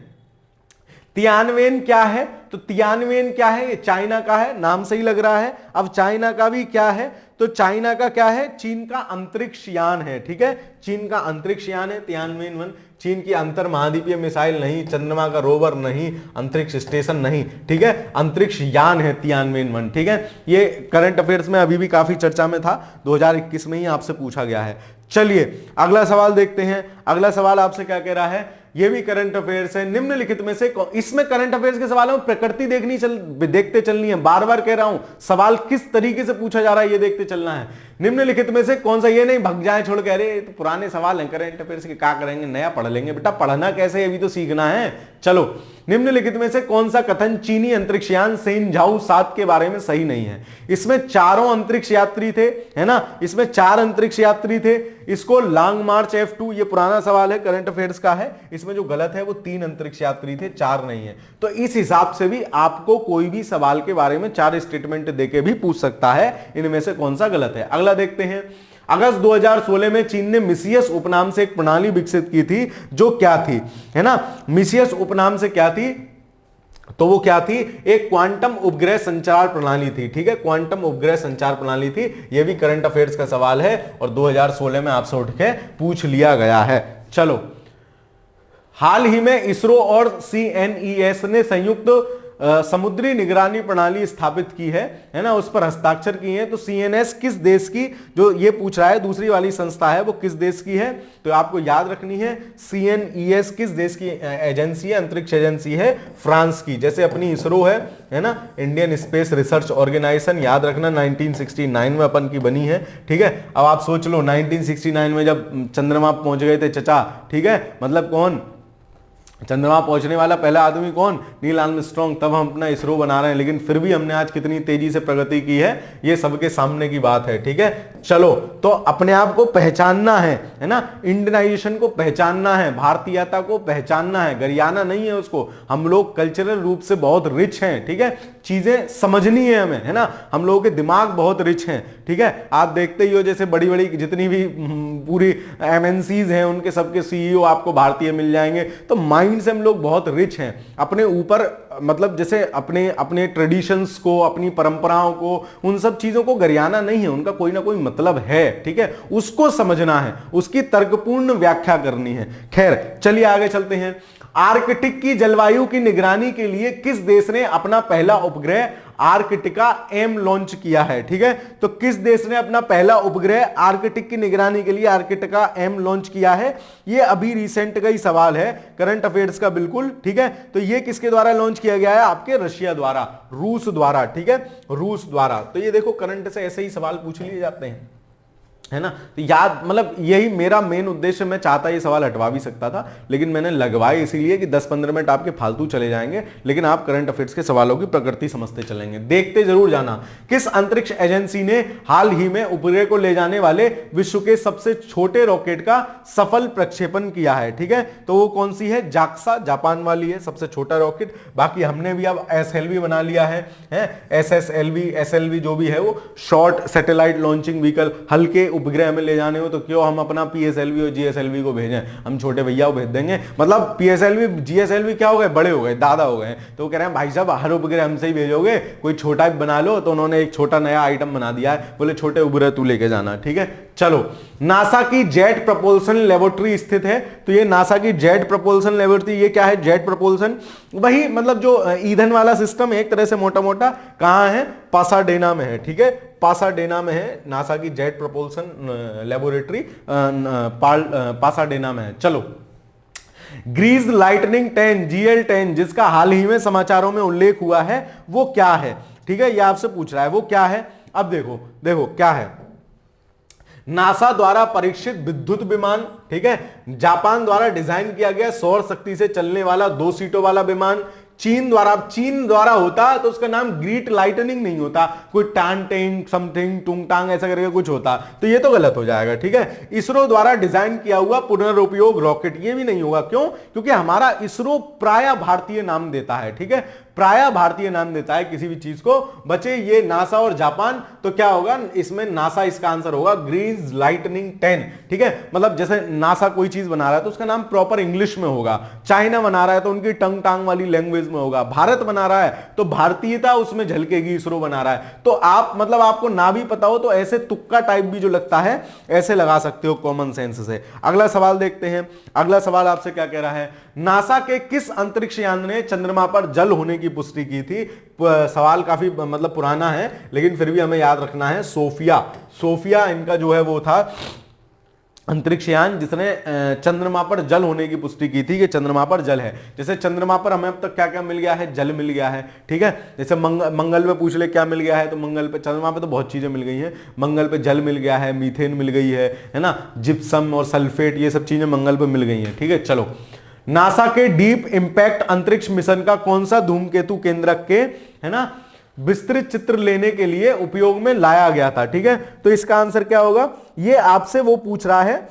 तियानवेन क्या है, तो तियानवेन क्या है, ये चाइना का है, नाम सही लग रहा है। अब चाइना का भी क्या है, तो चाइना का क्या है, चीन का अंतरिक्ष यान है, ठीक है, चीन का अंतरिक्ष यान है तियानवेन 1। चीन की अंतर महाद्वीपीय मिसाइल नहीं, चंद्रमा का रोवर नहीं, अंतरिक्ष स्टेशन नहीं, ठीक है, अंतरिक्ष यान है तियानवेन 1, ठीक है। ये करंट अफेयर्स में अभी भी काफी चर्चा में था, 2021 में ही आपसे पूछा गया है। चलिए अगला सवाल देखते हैं। अगला सवाल आपसे क्या कह रहा है, ये भी करंट अफेयर्स है। निम्नलिखित में से, इसमें करंट अफेयर्स के सवालों में प्रकृति देखते चलनी है। बार बार कह रहा हूं, सवाल किस तरीके से पूछा जा रहा है ये देखते चलना है। निम्नलिखित में से कौन सा, ये नहीं भग जाए छोड़ के, अरे तो पुराने सवाल हैं करंट अफेयर्स के, क्या करेंगे, नया पढ़ लेंगे। बेटा पढ़ना कैसे, अभी तो सीखना है। चलो, निम्नलिखित में से कौन सा कथन चीनी अंतरिक्षयान सेनझाओ 7 के बारे में सही नहीं है। इसमें चारों अंतरिक्ष यात्री थे, है ना, इसमें 4 अंतरिक्ष यात्री थे। इसको लॉन्ग मार्च F2, ये पुराना सवाल है, करंट अफेयर्स का है। इसमें जो गलत है वो 3 अंतरिक्ष यात्री थे, 4 नहीं है। तो इस हिसाब से भी आपको कोई भी सवाल के बारे में 4 स्टेटमेंट देके भी पूछ सकता है, इनमें से कौन सा गलत है। अगला देखते हैं। अगस्त 2016 में चीन ने मिसियस उपनाम से एक प्रणाली विकसित की थी, जो क्या थी, है ना, मिसियस उपनाम से क्या थी, तो वो क्या थी, एक क्वांटम उपग्रह संचार प्रणाली थी, ठीक है, क्वांटम उपग्रह संचार प्रणाली थी। ये भी करंट अफेयर्स का सवाल है और 2016 में आपसे उठ के पूछ लिया गया है। चलो, हाल ही में इसरो और CNES ने संयुक्त समुद्री निगरानी प्रणाली स्थापित की है ना, उस पर हस्ताक्षर किए हैं। तो CNS किस देश की, जो ये पूछ रहा है, दूसरी वाली संस्था है, वो किस देश की है, तो आपको याद रखनी है। CNES किस देश की एजेंसी है, अंतरिक्ष एजेंसी है, फ्रांस की। जैसे अपनी इसरो है ना, इंडियन स्पेस रिसर्च ऑर्गेनाइजेशन, याद रखना 1969 में अपन की बनी है, ठीक है। अब आप सोच लो 1969 में जब चंद्रमा पहुंच गए थे चचा, ठीक है, मतलब कौन, चंद्रमा पहुंचने वाला पहला आदमी कौन, नील आर्मस्ट्रांग, तब हम अपना इसरो बना रहे हैं। लेकिन फिर भी हमने आज कितनी तेजी से प्रगति की है, ये सबके सामने की बात है, ठीक है। चलो, तो अपने आप को पहचानना है ना, इंडियनाइजेशन को पहचानना है, भारतीयता को पहचानना है, गरियाना नहीं है उसको। हम लोग कल्चरल रूप से बहुत रिच हैं, ठीक है, चीजें समझनी है हमें, है ना, हम लोगों के दिमाग बहुत रिच हैं, ठीक है। आप देखते ही हो जैसे बड़ी बड़ी जितनी भी पूरी MNCs हैं, उनके सबके CEO आपको भारतीय मिल जाएंगे। तो माइंड से हम लोग बहुत रिच हैं, अपने ऊपर मतलब जैसे अपने अपने ट्रेडिशंस को, अपनी परंपराओं को, उन सब चीजों को गरियाना नहीं है, उनका कोई ना कोई मतलब है, ठीक है, उसको समझना है, उसकी तर्कपूर्ण व्याख्या करनी है। खैर चलिए आगे चलते हैं। आर्कटिक की जलवायु की निगरानी के लिए किस देश ने अपना पहला उपग्रह आर्कटिका M लॉन्च किया है, ठीक है। तो किस देश ने अपना पहला उपग्रह आर्कटिक की निगरानी के लिए आर्कटिका M लॉन्च किया है, ये अभी रिसेंट का ही सवाल है, करंट अफेयर्स का बिल्कुल, ठीक है। तो ये किसके द्वारा लॉन्च किया गया है, आपके रशिया द्वारा, रूस द्वारा, ठीक है, रूस द्वारा। तो ये देखो करंट से ऐसे ही सवाल पूछ लिए जाते हैं। है ना। तो याद मतलब यही मेरा मेन उद्देश्य, मैं चाहता ये सवाल हटवा भी सकता था, लेकिन मैंने लगवाए इसीलिए कि 10-15 मिनट आपके फालतू चले जाएंगे, लेकिन आप करंट अफेयर्स के सवालों की प्रकृति समझते चलेंगे। देखते जरूर जाना, किस अंतरिक्ष एजेंसी ने हाल ही में उपग्रह को ले जाने वाले विश्व के सबसे छोटे रॉकेट का सफल प्रक्षेपण किया है, ठीक है। तो वो कौन सी है? जाक्सा, जापान वाली है सबसे छोटा रॉकेट। बाकी हमने भी अब एसएलवी बना लिया है, एसएसएलवी, एसएलवी जो भी है वो शॉर्ट सैटेलाइट लॉन्चिंग व्हीकल। हल्के उपग्रह में ले जाने हो तो क्यों हम अपना पीएसएलवी और जीएसएलवी को भेजें, हम छोटे भैया को भेज देंगे। मतलब पीएसएलवी जीएसएलवी क्या हो गए, बड़े हो गए, दादा हो गए। तो वो कह रहे हैं भाई साहब हर उपग्रह हमसे ही भेजोगे, कोई छोटा बना लो। तो उन्होंने एक छोटा नया आइटम बना दिया है, बोले छोटे उपग्रह तू लेके जाना, ठीक है। चलो, नासा की जेट प्रपोल्सन लेबोरेटरी स्थित है। तो ये नासा की जेट प्रपोल्सन लेबोरेटरी, ये क्या है? जेट प्रपोल्सन वही मतलब जो ईंधन वाला सिस्टम एक तरह से मोटा मोटा, कहां है? पासाडेना में है, ठीक है। पासाडेना में है नासा की जेट प्रपोल्सन लेबोरेटरी, पासाडेना में है। चलो, ग्रीज लाइटनिंग 10 GL10 जिसका हाल ही में समाचारों में उल्लेख हुआ है, वो क्या है? ठीक है, ये आपसे पूछ रहा है वो क्या है। अब देखो देखो क्या है। नासा द्वारा परीक्षित विद्युत विमान, ठीक है। जापान द्वारा डिजाइन किया गया सौर शक्ति से चलने वाला 2 सीटों वाला विमान। चीन द्वारा होता तो उसका नाम ग्रीट लाइटनिंग नहीं होता, कोई टान टेंग समथिंग टुंग टांग ऐसा करके कुछ होता, तो ये तो गलत हो जाएगा, ठीक है। इसरो द्वारा डिजाइन किया हुआ पुनरुपयोग रॉकेट, ये भी नहीं होगा। क्यों? क्योंकि हमारा इसरो प्राय भारतीय नाम देता है, ठीक है, प्राय भारतीय नाम देता है किसी भी चीज को। बचे ये नासा और जापान, तो क्या होगा इसमें? नासा इसका आंसर होगा, ग्रीज लाइटनिंग 10, ठीक है। मतलब जैसे नासा कोई चीज बना रहा है तो उसका नाम प्रॉपर इंग्लिश में होगा, चाइना बना रहा है तो उनकी टंग टांग वाली लैंग्वेज में होगा, भारत बना रहा है तो भारतीयता उसमें झलकेगी, इसरो बना रहा है। तो आप मतलब आपको ना भी पता हो तो ऐसे तुक्का टाइप भी जो लगता है ऐसे लगा सकते हो कॉमन सेंस से। अगला सवाल देखते हैं। अगला सवाल आपसे क्या कह रहा है? नासा के किस अंतरिक्ष यान ने चंद्रमा पर जल होने की पुष्टि की थी? सवाल काफी मतलब पुराना है, लेकिन फिर भी हमें याद रखना है। सोफिया इनका जो है वो था अंतरिक्ष यान जिसने चंद्रमा पर जल होने की पुष्टि की थी कि चंद्रमा पर जल है। जैसे चंद्रमा पर हमें अब तक क्या क्या मिल गया है? जल मिल गया है, ठीक है। जैसे मंगल पे पूछ ले क्या मिल गया है, तो मंगल पे, चंद्रमा पे तो बहुत चीजें मिल गई हैं। मंगल पे जल मिल गया है, मीथेन मिल गई है ना, जिप्सम और सल्फेट, ये सब चीजें मंगल पे मिल गई हैं, ठीक है। चलो, नासा के डीप इंपैक्ट अंतरिक्ष मिशन का कौन सा धूमकेतु केंद्रक के, है ना, विस्तृत चित्र लेने के लिए उपयोग में लाया गया था, ठीक है। तो इसका आंसर क्या होगा? ये आपसे वो पूछ रहा है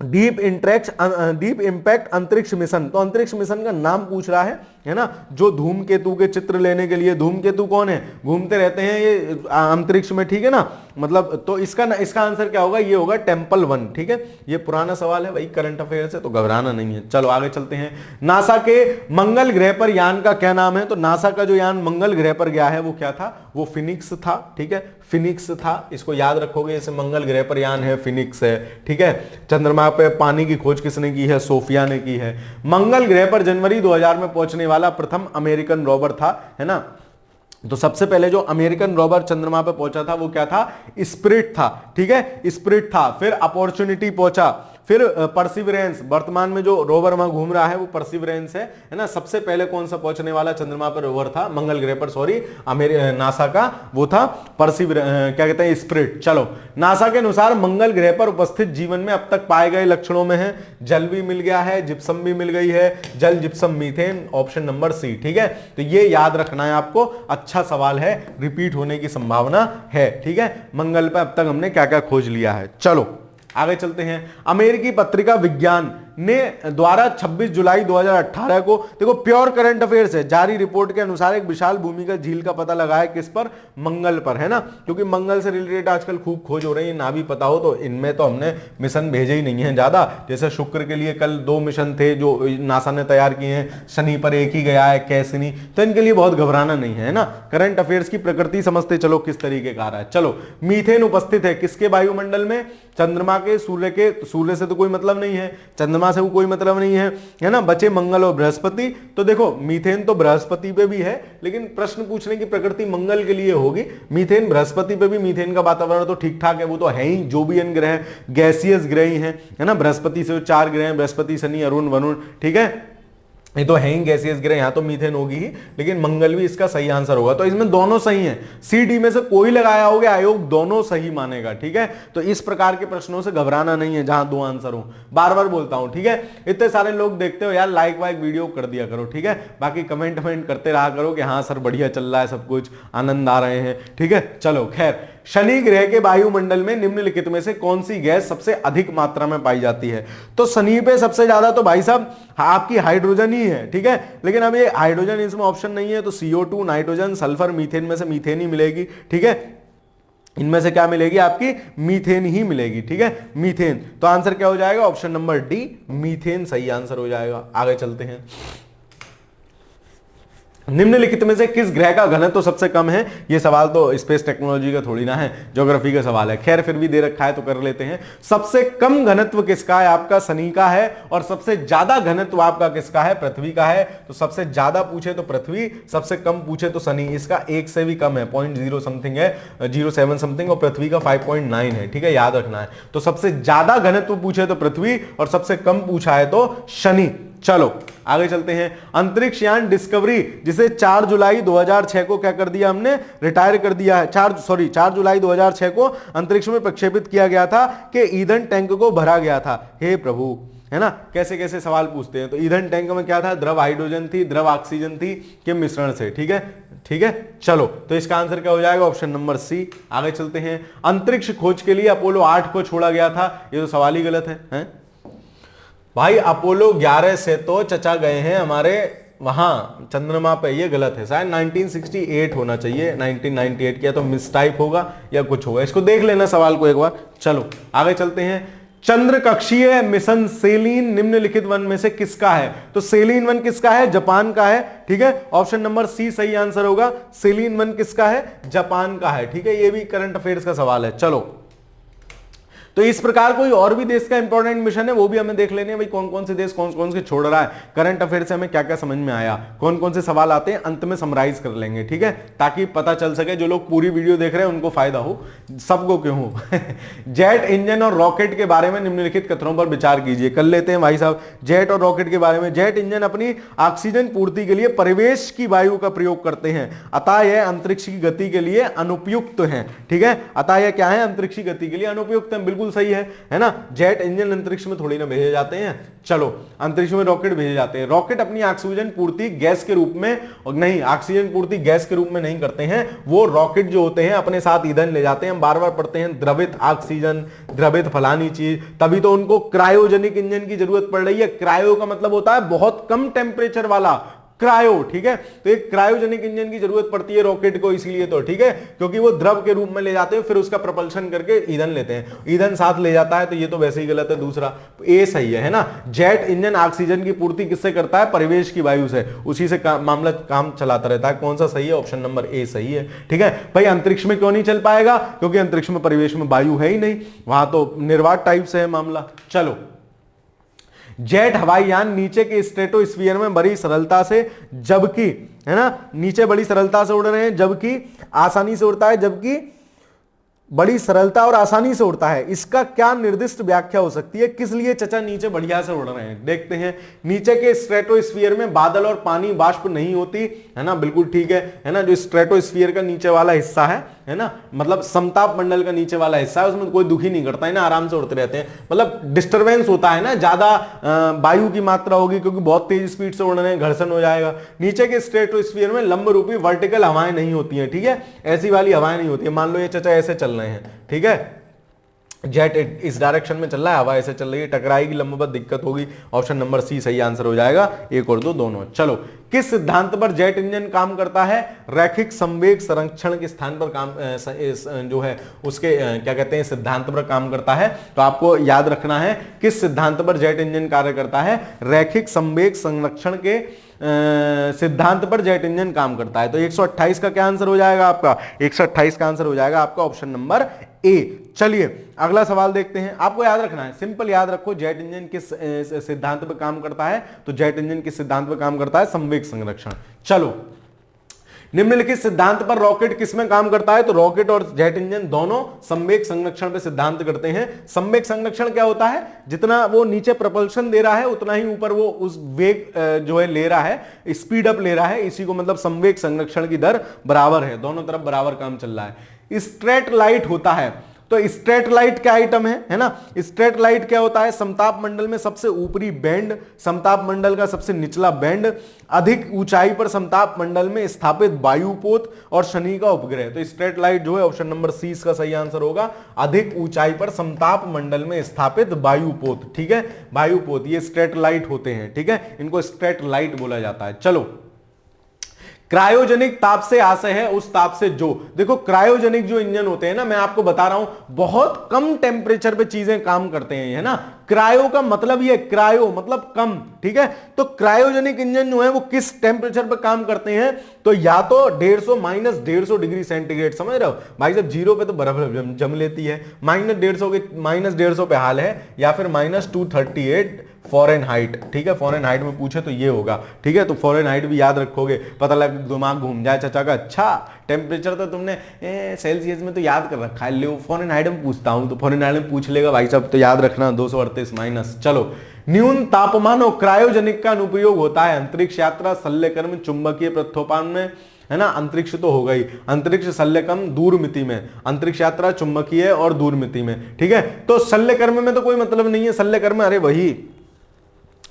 डीप इंपैक्ट अंतरिक्ष मिशन, तो अंतरिक्ष मिशन का नाम पूछ रहा है ना, जो धूमकेतु के चित्र लेने के लिए, धूमकेतु कौन है? घूमते रहते हैं ये अंतरिक्ष में, ठीक है ना। मतलब तो इसका आंसर क्या होगा? ये होगा टेम्पल 1, ठीक है। ये पुराना सवाल है, वही करंट अफेयर से, तो घबराना नहीं है। चलो आगे चलते हैं। नासा के मंगल ग्रह पर यान का क्या नाम है? तो नासा का जो यान मंगल ग्रह पर गया है वो क्या था? वो फिनिक्स था, ठीक है, फिनिक्स था। इसको याद रखोगे, जैसे मंगल ग्रह पर यान है, फिनिक्स है, ठीक है। चंद्रमा पे पानी की खोज किसने की है? सोफिया ने की है। मंगल ग्रह पर जनवरी 2000 में पहुंचने वाला प्रथम अमेरिकन रोवर था, है ना। तो सबसे पहले जो अमेरिकन रोवर चंद्रमा पे पहुंचा था वो क्या था? स्पिरिट था, ठीक है, स्पिरिट था। फिर अपॉर्चुनिटी पहुंचा, फिर परसिवरेंस, वर्तमान में जो रोवर वहां घूम रहा है वो परसिवरेंस है ना। सबसे पहले कौन सा पहुंचने वाला चंद्रमा पर रोवर था? मंगल ग्रह पर, सॉरी, नासा का वो था क्या कहते हैं, स्पिरिट। चलो, नासा के अनुसार मंगल ग्रह पर उपस्थित जीवन में अब तक पाए गए लक्षणों में है जल भी मिल गया है, जिप्सम भी मिल गई है, जल gypsum methane, option number C, ठीक है। तो ये याद रखना है आपको, अच्छा सवाल है, रिपीट होने की संभावना है, ठीक है। मंगल पर अब तक हमने क्या क्या खोज लिया है। चलो आगे चलते हैं। अमेरिकी पत्रिका विज्ञान ने द्वारा 26 जुलाई 2018 को, देखो प्योर करंट अफेयर्स है, जारी रिपोर्ट के अनुसार एक विशाल भूमिगत झील का पता लगा है, किस पर? मंगल पर, है ना। क्योंकि मंगल से रिलेटेड आजकल खूब खोज हो रही है, ना भी पता हो तो इनमें तो हमने मिशन भेजे ही नहीं है ज्यादा। जैसे शुक्र के लिए कल 2 मिशन थे जो नासा ने तैयार किए हैं, शनि पर एक ही गया है, कैसिनी, तो इनके लिए बहुत घबराना नहीं है ना। करंट अफेयर्स की प्रकृति समझते चलो किस तरीके का रहा है। चलो, मीथेन उपस्थित है किसके वायुमंडल में? चंद्रमा के, सूर्य से तो कोई मतलब नहीं है, चंद्रमा से कोई मतलब नहीं है ना। बचे मंगल और बृहस्पति। तो देखो मीथेन तो बृहस्पति पे भी है, लेकिन प्रश्न पूछने की प्रकृति मंगल के लिए होगी। मीथेन बृहस्पति पे भी, मीथेन का वातावरण तो ठीक ठाक है, वो तो है ही, जोबियन ग्रह, गैसियस ग्रह ही है ना। बृहस्पति से 4 ग्रह हैं, बृहस्पति, शनि, अरुण, वरुण, ठीक है। ये तो है ही गैसियस ग्रह, यहां तो मीथेन होगी ही, लेकिन मंगल भी इसका सही आंसर होगा। तो इसमें दोनों सही हैं, सी डी में से कोई लगाया होगा आयोग दोनों सही मानेगा, ठीक है। तो इस प्रकार के प्रश्नों से घबराना नहीं है जहां दो आंसर हो, बार बार बोलता हूं, ठीक है। इतने सारे लोग देखते हो यार, लाइक वाइक वीडियो कर दिया करो, ठीक है। बाकी कमेंट वमेंट करते रहा करो कि हाँ सर बढ़िया चल रहा है, सब कुछ आनंद आ रहे हैं, ठीक है। चलो खैर, शनि ग्रह के वायुमंडल में निम्नलिखित में से कौन सी गैस सबसे अधिक मात्रा में पाई जाती है? तो शनि पे सबसे ज्यादा तो भाई साहब आपकी हाइड्रोजन ही है, ठीक है। लेकिन अब ये हाइड्रोजन इसमें ऑप्शन नहीं है, तो CO2, नाइट्रोजन, सल्फर, मीथेन में से मीथेन ही मिलेगी, ठीक है। इनमें से क्या मिलेगी? आपकी मीथेन ही मिलेगी, ठीक है, मीथेन। तो आंसर क्या हो जाएगा? ऑप्शन नंबर डी, मीथेन सही आंसर हो जाएगा। आगे चलते हैं। निम्नलिखित में से किस ग्रह का घनत्व तो सबसे कम है? ये सवाल तो स्पेस टेक्नोलॉजी का थोड़ी ना है, ज्योग्राफी का सवाल है। खैर फिर भी दे रखा है तो कर लेते हैं। सबसे कम घनत्व किसका है? आपका शनि का है। और सबसे ज्यादा घनत्व आपका किसका है? पृथ्वी का है। तो सबसे ज्यादा पूछे तो पृथ्वी, सबसे कम पूछे तो शनि। इसका 1 से भी कम है, 0.0 समथिंग है, 0.7 समथिंग, और पृथ्वी का 5.9 है, ठीक है, याद रखना है। तो सबसे ज्यादा घनत्व पूछे तो पृथ्वी, और सबसे कम पूछा है तो शनि। चलो आगे चलते हैं। अंतरिक्ष यान डिस्कवरी, जिसे 4 जुलाई 2006 को क्या कर दिया हमने? रिटायर कर दिया है। 4 जुलाई 2006 को अंतरिक्ष में प्रक्षेपित किया गया था कि ईंधन टैंक को भरा गया था। हे प्रभु, है ना, कैसे कैसे सवाल पूछते हैं। तो ईंधन टैंक में क्या था? द्रव हाइड्रोजन थी, द्रव ऑक्सीजन थी के मिश्रण से, ठीक है, ठीक है। चलो तो इसका आंसर क्या हो जाएगा? Option number C. आगे चलते हैं। अंतरिक्ष खोज के लिए अपोलो 8 को छोड़ा गया था। ये तो सवाल ही गलत है? भाई अपोलो 11 से तो चचा गए हैं हमारे वहां चंद्रमा पे, ये गलत है। शायद 1968 होना चाहिए, 1998 किया तो मिस टाइप होगा या कुछ होगा। इसको देख लेना सवाल को एक बार। चलो आगे चलते हैं। चंद्र कक्षीय मिशन सेलिन निम्नलिखित वन में से किसका है? तो सेलिन वन किसका है? जापान का है, ठीक है। ऑप्शन नंबर सी सही आंसर होगा। सेलिन वन किसका है? जापान का है, ठीक है। ये भी करंट अफेयर्स का सवाल है। चलो तो इस प्रकार कोई और भी देश का इंपॉर्टेंट मिशन है वो भी हमें देख लेने हैं भाई, कौन कौन से देश कौन कौन से छोड़ रहा है। करंट अफेयर से हमें क्या क्या समझ में आया, कौन कौन से सवाल आते हैं, अंत में समराइज कर लेंगे, ठीक है, ताकि पता चल सके। जो लोग पूरी वीडियो देख रहे हैं उनको फायदा हो, सबको क्यों हो। जेट इंजन और रॉकेट के बारे में निम्नलिखित कथनों पर विचार कीजिए। कर लेते हैं भाई साहब जेट और रॉकेट के बारे में। जेट इंजन अपनी ऑक्सीजन पूर्ति के लिए परिवेश की वायु का प्रयोग करते हैं, अतः यह अंतरिक्ष की गति के लिए अनुपयुक्त है, ठीक है। अतः यह क्या है? अंतरिक्ष की गति के लिए अनुपयुक्त है, बिल्कुल सही है ना। जेट इंजन अंतरिक्ष में थोड़ी ना भेजे जाते हैं। चलो अंतरिक्ष में रॉकेट भेजे जाते हैं। रॉकेट अपनी ऑक्सीजन पूर्ति गैस के रूप में, और नहीं, ऑक्सीजन पूर्ति गैस के रूप में नहीं करते हैं। वो रॉकेट जो होते हैं अपने साथ ईंधन ले जाते हैं। हम बार बार पढ़ते हैं द्रवित ऑक्सीजन, द्रवित फलानी चीज, तभी तो उनको क्रायोजेनिक इंजन की जरूरत पड़ रही है। क्रायो का मतलब होता है बहुत कम टेम्परेचर वाला, क्रायो, ठीक है। तो एक क्रायोजेनिक इंजन की जरूरत पड़ती है रॉकेट को, इसीलिए तो, ठीक है, क्योंकि वो द्रव के रूप में ले जाते हैं, फिर उसका प्रपल्शन करके ईंधन लेते हैं। ईंधन साथ ले जाता है, तो ये तो वैसे ही गलत है। दूसरा ए सही है ना। जेट इंजन ऑक्सीजन की पूर्ति किससे करता है? परिवेश की वायु से, उसी से मामला काम चलाता रहता है। कौन सा सही है? ऑप्शन नंबर ए सही है, ठीक है। भाई अंतरिक्ष में क्यों नहीं चल पाएगा? क्योंकि अंतरिक्ष में परिवेश में वायु है ही नहीं, वहां तो निर्वात टाइप से है मामला। चलो, जेट हवाई यान नीचे के स्ट्रेटोस्फीयर में बड़ी सरलता से, जबकि, है ना, नीचे बड़ी सरलता से उड़ रहे हैं, जबकि आसानी से उड़ता है, जबकि बड़ी सरलता और आसानी से उड़ता है। इसका क्या निर्दिष्ट व्याख्या हो सकती है? किस लिए चचा नीचे बढ़िया से उड़ रहे हैं? देखते हैं। नीचे के स्ट्रेटोस्फीयर में बादल और पानी वाष्प नहीं होती, है ना, बिल्कुल ठीक है ना। जो स्ट्रेटोस्फीयर का नीचे वाला हिस्सा है ना, मतलब समताप मंडल का नीचे वाला हिस्सा है, उसमें कोई दुख ही नहीं करता है ना, आराम से उड़ते रहते हैं। मतलब डिस्टरबेंस होता है ना, ज्यादा वायु की मात्रा होगी क्योंकि बहुत तेज स्पीड से उड़ रहे हैं, घर्षण हो जाएगा। नीचे के स्ट्रेटोस्फीयर में लंब रूपी वर्टिकल हवाएं नहीं होती हैं, ठीक है, ऐसी वाली हवाएं नहीं होती है। मान लो ये चचा ऐसे चल रहे हैं, ठीक है, जेट इस डायरेक्शन में चल रहा है, हवा ऐसे चल रही है, टकराएगी, लंबवत दिक्कत होगी। ऑप्शन नंबर सी सही आंसर हो जाएगा। एक और दो दोनों। चलो, किस सिद्धांत पर जेट इंजन काम करता है? रैखिक संवेग संरक्षण के स्थान पर काम जो है उसके क्या कहते हैं, सिद्धांत पर काम करता है। तो आपको याद रखना है किस सिद्धांत पर जेट इंजन कार्य करता है। रैखिक संवेग संरक्षण के सिद्धांत पर जेट इंजन काम करता है। तो 128 का क्या आंसर हो जाएगा आपका? 128 का आंसर हो जाएगा आपका ऑप्शन नंबर ए। चलिए अगला सवाल देखते हैं। आपको याद रखना है, सिंपल याद रखो, जेट इंजन किस सिद्धांत पर काम करता है? तो जेट इंजन किस सिद्धांत पर काम करता है? संवेग संरक्षण। चलो, निम्नलिखित सिद्धांत पर रॉकेट किसमें काम करता है? तो रॉकेट और जेट इंजन दोनों संवेग संरक्षण पे सिद्धांत करते हैं। संवेग संरक्षण क्या होता है? जितना वो नीचे प्रपल्शन दे रहा है उतना ही ऊपर वो उस वेग जो है ले रहा है, स्पीड अप ले रहा है, इसी को मतलब संवेग संरक्षण की दर बराबर है, दोनों तरफ बराबर काम चल रहा है। स्ट्रेट लाइट होता है, तो स्ट्रेट लाइट क्या आइटम है ना? स्ट्रेट लाइट क्या होता है? समताप मंडल में सबसे ऊपरी बैंड, समताप मंडल का सबसे निचला बैंड, अधिक ऊंचाई पर समताप मंडल में स्थापित वायुपोत और शनि का उपग्रह। तो स्ट्रेट लाइट जो है ऑप्शन नंबर सी इसका सही आंसर होगा, अधिक ऊंचाई पर समताप मंडल में स्थापित वायुपोत। ठीक है, वायुपोत ये स्ट्रेट लाइट होते हैं। ठीक है, इनको स्ट्रेट लाइट बोला जाता है। चलो, क्रायोजेनिक ताप से आशय है उस ताप से जो, देखो क्रायोजेनिक जो इंजन होते हैं ना, मैं आपको बता रहा हूं बहुत कम टेम्परेचर पे चीजें काम करते हैं, है ना। क्रायो का मतलब ये, क्रायो मतलब कम, ठीक है। तो क्रायोजेनिक इंजन जो है वो किस टेम्परेचर पे काम करते हैं? तो या तो 150 माइनस 150 डिग्री सेंटीग्रेड, समझ रहे हो भाई साहब, जीरो पे तो बर्फ जम लेती है, माइनस 150 पे हाल है, या फिर -238 फॉरेनहाइट। ठीक है, फॉरेनहाइट में पूछे तो ये होगा। ठीक है, तो फॉरेनहाइट भी याद रखोगे, पता लग दिमाग घूम जाए चाचा का, अच्छा टेम्परेचर तो तुमने सेल्सियस में तो याद कर रखा है, ले फॉरेनहाइट में पूछता हूं तो फॉरेनहाइट में पूछ लेगा भाई साहब, तो याद रखना 238 माइनस। चलो, न्यून तापमान और क्रायोजेनिक का अनुप्रयोग होता है अंतरिक्ष यात्रा, शल्यकर्म, चुंबकीय प्रत्योपान में, है ना। अंतरिक्ष तो हो गई, अंतरिक्ष, शल्यकर्म, दूर मिति में, अंतरिक्ष यात्रा, चुंबकीय और दूर मिति में। ठीक है, तो शल्यकर्म में तो कोई मतलब नहीं है, शल्यकर्म अरे वही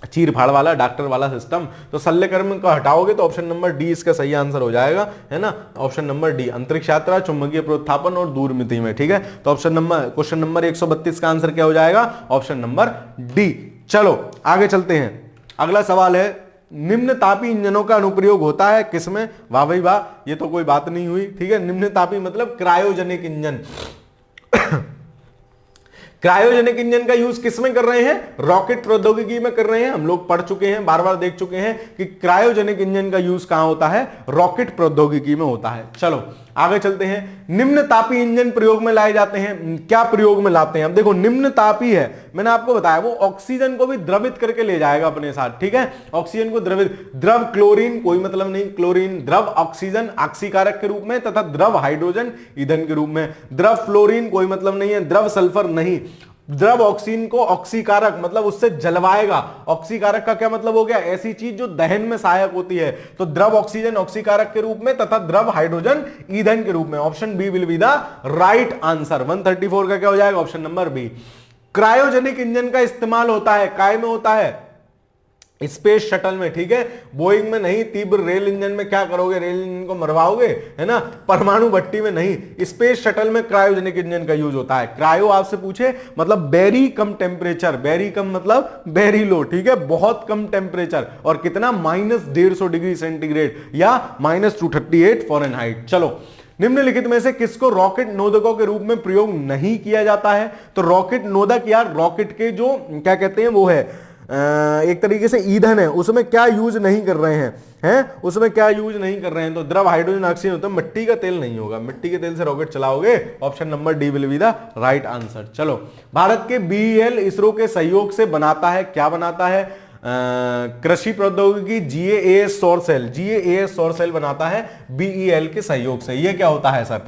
चीर फाड़ वाला डॉक्टर वाला सिस्टम, तो शल्यकर्म को हटाओगे तो ऑप्शन नंबर डी इसका सही आंसर हो जाएगा, है ना। ऑप्शन नंबर डी, अंतरिक्ष यात्रा, चुंबकीय प्रोत्थापन और दूर मिति में। ठीक है, तो क्वेश्चन नंबर 132 का आंसर क्या हो जाएगा? Option number D. चलो आगे चलते हैं, अगला सवाल है, निम्न तापी इंजनों का अनुप्रयोग होता है किसमें? वाह भाई वाह, ये तो कोई बात नहीं हुई। ठीक है, निम्न तापी मतलब क्रायोजेनिक इंजन। क्रायोजेनिक इंजन का यूज किसमें कर रहे हैं? रॉकेट प्रौद्योगिकी में कर रहे हैं। हम लोग पढ़ चुके हैं, बार बार देख चुके हैं कि क्रायोजेनिक इंजन का यूज कहां होता है? रॉकेट प्रौद्योगिकी में होता है। चलो आगे चलते हैं, निम्न तापी इंजन प्रयोग में लाए जाते हैं, क्या प्रयोग में लाते हैं? अब देखो, निम्न तापी है, मैंने आपको बताया वो ऑक्सीजन को भी द्रवित करके ले जाएगा अपने साथ। ठीक है, ऑक्सीजन को द्रवित, द्रव क्लोरीन कोई मतलब नहीं, क्लोरीन, द्रव ऑक्सीजन ऑक्सीकारक के रूप में तथा द्रव हाइड्रोजन ईंधन के रूप में, द्रव फ्लोरीन कोई मतलब नहीं है, द्रव सल्फर नहीं, द्रव ऑक्सीजन को ऑक्सीकारक मतलब उससे जलवाएगा। ऑक्सीकारक का क्या मतलब हो गया? ऐसी चीज जो दहन में सहायक होती है। तो द्रव ऑक्सीजन ऑक्सीकारक के रूप में तथा द्रव हाइड्रोजन ईंधन के रूप में। Option B will be the right answer. 134 का क्या हो जाएगा? Option number B. Cryogenic engine का इस्तेमाल होता है, काय में होता है? स्पेस शटल में। ठीक है, बोइंग में नहीं, तीव्र रेल इंजन में क्या करोगे? रेल इंजन को मरवाओगे, है ना। परमाणु भट्टी में नहीं, स्पेस शटल में क्रायोजेनिक इंजन का यूज होता है। क्रायो आपसे पूछे मतलब वेरी कम टेम्परेचर, वेरी कम मतलब वेरी लो। ठीक है, बहुत कम टेम्परेचर, और कितना? -150 डिग्री सेंटीग्रेड या -238 फॉरेनहाइट। चलो, निम्नलिखित में से किसको रॉकेट नोदकों के रूप में प्रयोग नहीं किया जाता है? तो रॉकेट नोदक यार रॉकेट के जो क्या कहते हैं वो है एक तरीके से ईंधन है, उसमें क्या यूज नहीं कर रहे हैं, उसमें क्या यूज नहीं कर रहे हैं? तो द्रव हाइड्रोजन ऑक्सीजन होता है, मिट्टी का तेल नहीं होगा, मिट्टी के तेल से रॉकेट चलाओगे। Option number D will be the right answer. चलो, भारत के बीईएल इसरो के सहयोग से बनाता है, क्या बनाता है? कृषि प्रौद्योगिकी जीएएस सौर सेल, जीएएस सौर सेल बनाता है बीईएल के सहयोग से। ये क्या होता है सर?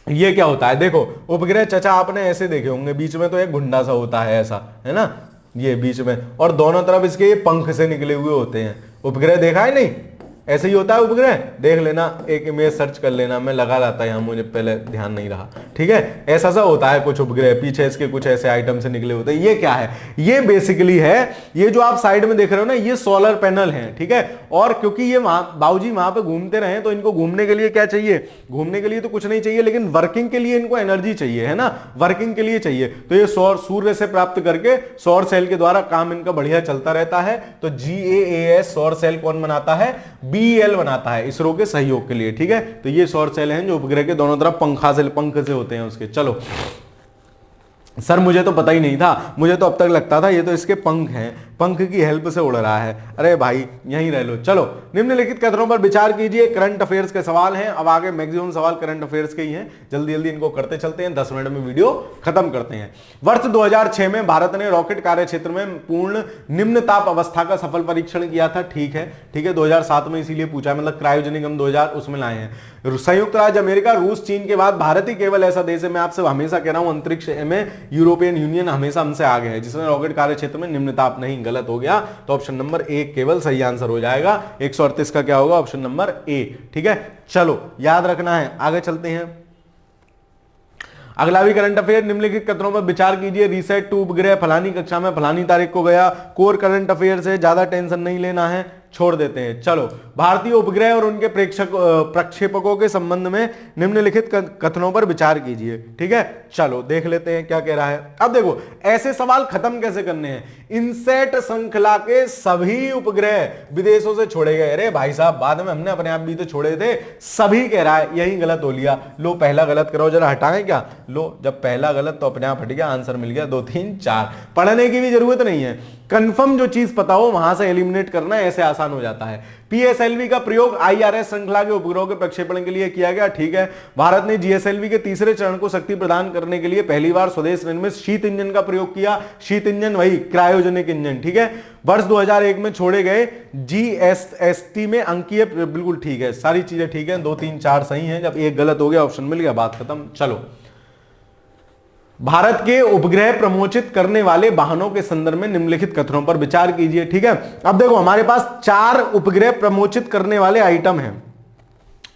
ये क्या होता है? देखो, उपग्रह चाचा आपने ऐसे देखे होंगे, बीच में तो एक गुंडा सा होता है, ऐसा है ना, ये बीच में, और दोनों तरफ इसके ये पंख से निकले हुए होते हैं। उपग्रह देखा है? नहीं, ऐसे ही होता है उपग्रह, देख लेना, एक इमेज सर्च कर लेना, मैं लगा लाता यहाँ, मुझे पहले ध्यान नहीं रहा। ठीक है, ऐसा सा होता है कुछ उपग्रह, पीछे इसके कुछ ऐसे आइटम से निकले होते हैं। ये क्या है? ये बेसिकली है, ये जो आप साइड में देख रहे हो ना, ये सोलर पैनल है। ठीक है, और क्योंकि ये बाबूजी वहां पे घूमते रहे, तो इनको घूमने के लिए क्या चाहिए? घूमने के लिए तो कुछ नहीं चाहिए, लेकिन वर्किंग के लिए इनको एनर्जी चाहिए, है ना, वर्किंग के लिए चाहिए। तो ये सूर्य से प्राप्त करके सौर सेल के द्वारा काम इनका बढ़िया चलता रहता है। तो जीएएस सौर सेल कौन बनाता है? बीईएल बनाता है, इसरो के सहयोग के लिए। ठीक है, तो ये सौर सेल हैं जो उपग्रह के दोनों तरफ पंख से होते हैं उसके। चलो सर, मुझे तो पता ही नहीं था, मुझे तो अब तक लगता था ये तो इसके पंख हैं। पंख की हेल्प से उड़ रहा है। अरे भाई यहीं रह लो। चलो निम्नलिखित कथनों पर विचार कीजिए। करंट अफेयर्स के सवाल हैं, अब आगे मैक्सिमम सवाल करंट अफेयर्स के ही हैं, जल्दी जल्दी इनको करते चलते हैं, 10 मिनट में वीडियो खत्म करते हैं। वर्ष 2006 में भारत ने रॉकेट कार्य क्षेत्र में पूर्ण निम्न ताप अवस्था का सफल परीक्षण किया था। ठीक है 2007 में इसीलिए पूछा है, मतलब क्रायोजेनिक हम 2000 उसमें लाए हैं। संयुक्त राज्य अमेरिका, रूस, चीन के बाद भारत ही केवल ऐसा देश है, मैं आपसे हमेशा कह रहा हूं अंतरिक्ष में यूरोपियन यूनियन हमेशा हमसे आगे है, जिसमें रॉकेट कार्य क्षेत्र में निम्न ताप नहीं। गलत हो गया, तो ऑप्शन नंबर ए केवल सही आंसर हो जाएगा। 138 का क्या होगा? Option number A. ठीक है, चलो याद रखना है, आगे चलते हैं। अगला भी करंट अफेयर, निम्नलिखित कथनों पर विचार कीजिए। रीसेट टू उपग्रह फलानी कक्षा में फलानी तारीख को गया। कोर करंट अफेयर से ज्यादा टेंशन नहीं लेना है, छोड़ देते हैं। चलो, भारतीय उपग्रह और उनके प्रक्षेपकों के संबंध में निम्नलिखित कथनों पर विचार कीजिए। ठीक है, चलो देख लेते हैं क्या कह रहा है। अब देखो ऐसे सवाल खत्म कैसे करने हैं। इनसेट श्रृंखला के सभी उपग्रह विदेशों से छोड़े गए। अरे भाई साहब, बाद में हमने अपने आप भी तो छोड़े थे। सभी कह रहा है, यही गलत हो लिया। लो पहला गलत करो, जरा हटाएं क्या। लो, जब पहला गलत तो अपने आप हट गया, आंसर मिल गया। 2 3 4 पढ़ने की भी जरूरत नहीं है, कंफर्म जो चीज पता हो वहां से एलिमिनेट करना ऐसे आसान हो जाता है। पीएसएलवी का प्रयोग आईआरएस श्रृंखला के उपग्रहों के प्रक्षेपण के लिए किया गया। ठीक है, भारत ने जीएसएलवी के तीसरे चरण को शक्ति प्रदान करने के लिए पहली बार स्वदेश निर्मित शीत इंजन का प्रयोग किया। शीत इंजन वही क्रायोजेनिक इंजन। ठीक है, वर्ष 2001 में छोड़े गए जीएसएसटी में अंकीय, बिल्कुल ठीक है, सारी चीजें ठीक है, 2 3 4 सही है। जब एक गलत हो गया ऑप्शन मिल गया, बात खत्म। चलो, भारत के उपग्रह प्रमोचित करने वाले वाहनों के संदर्भ में निम्नलिखित कथनों पर विचार कीजिए। ठीक है, अब देखो हमारे पास 4 उपग्रह प्रमोचित करने वाले आइटम हैं,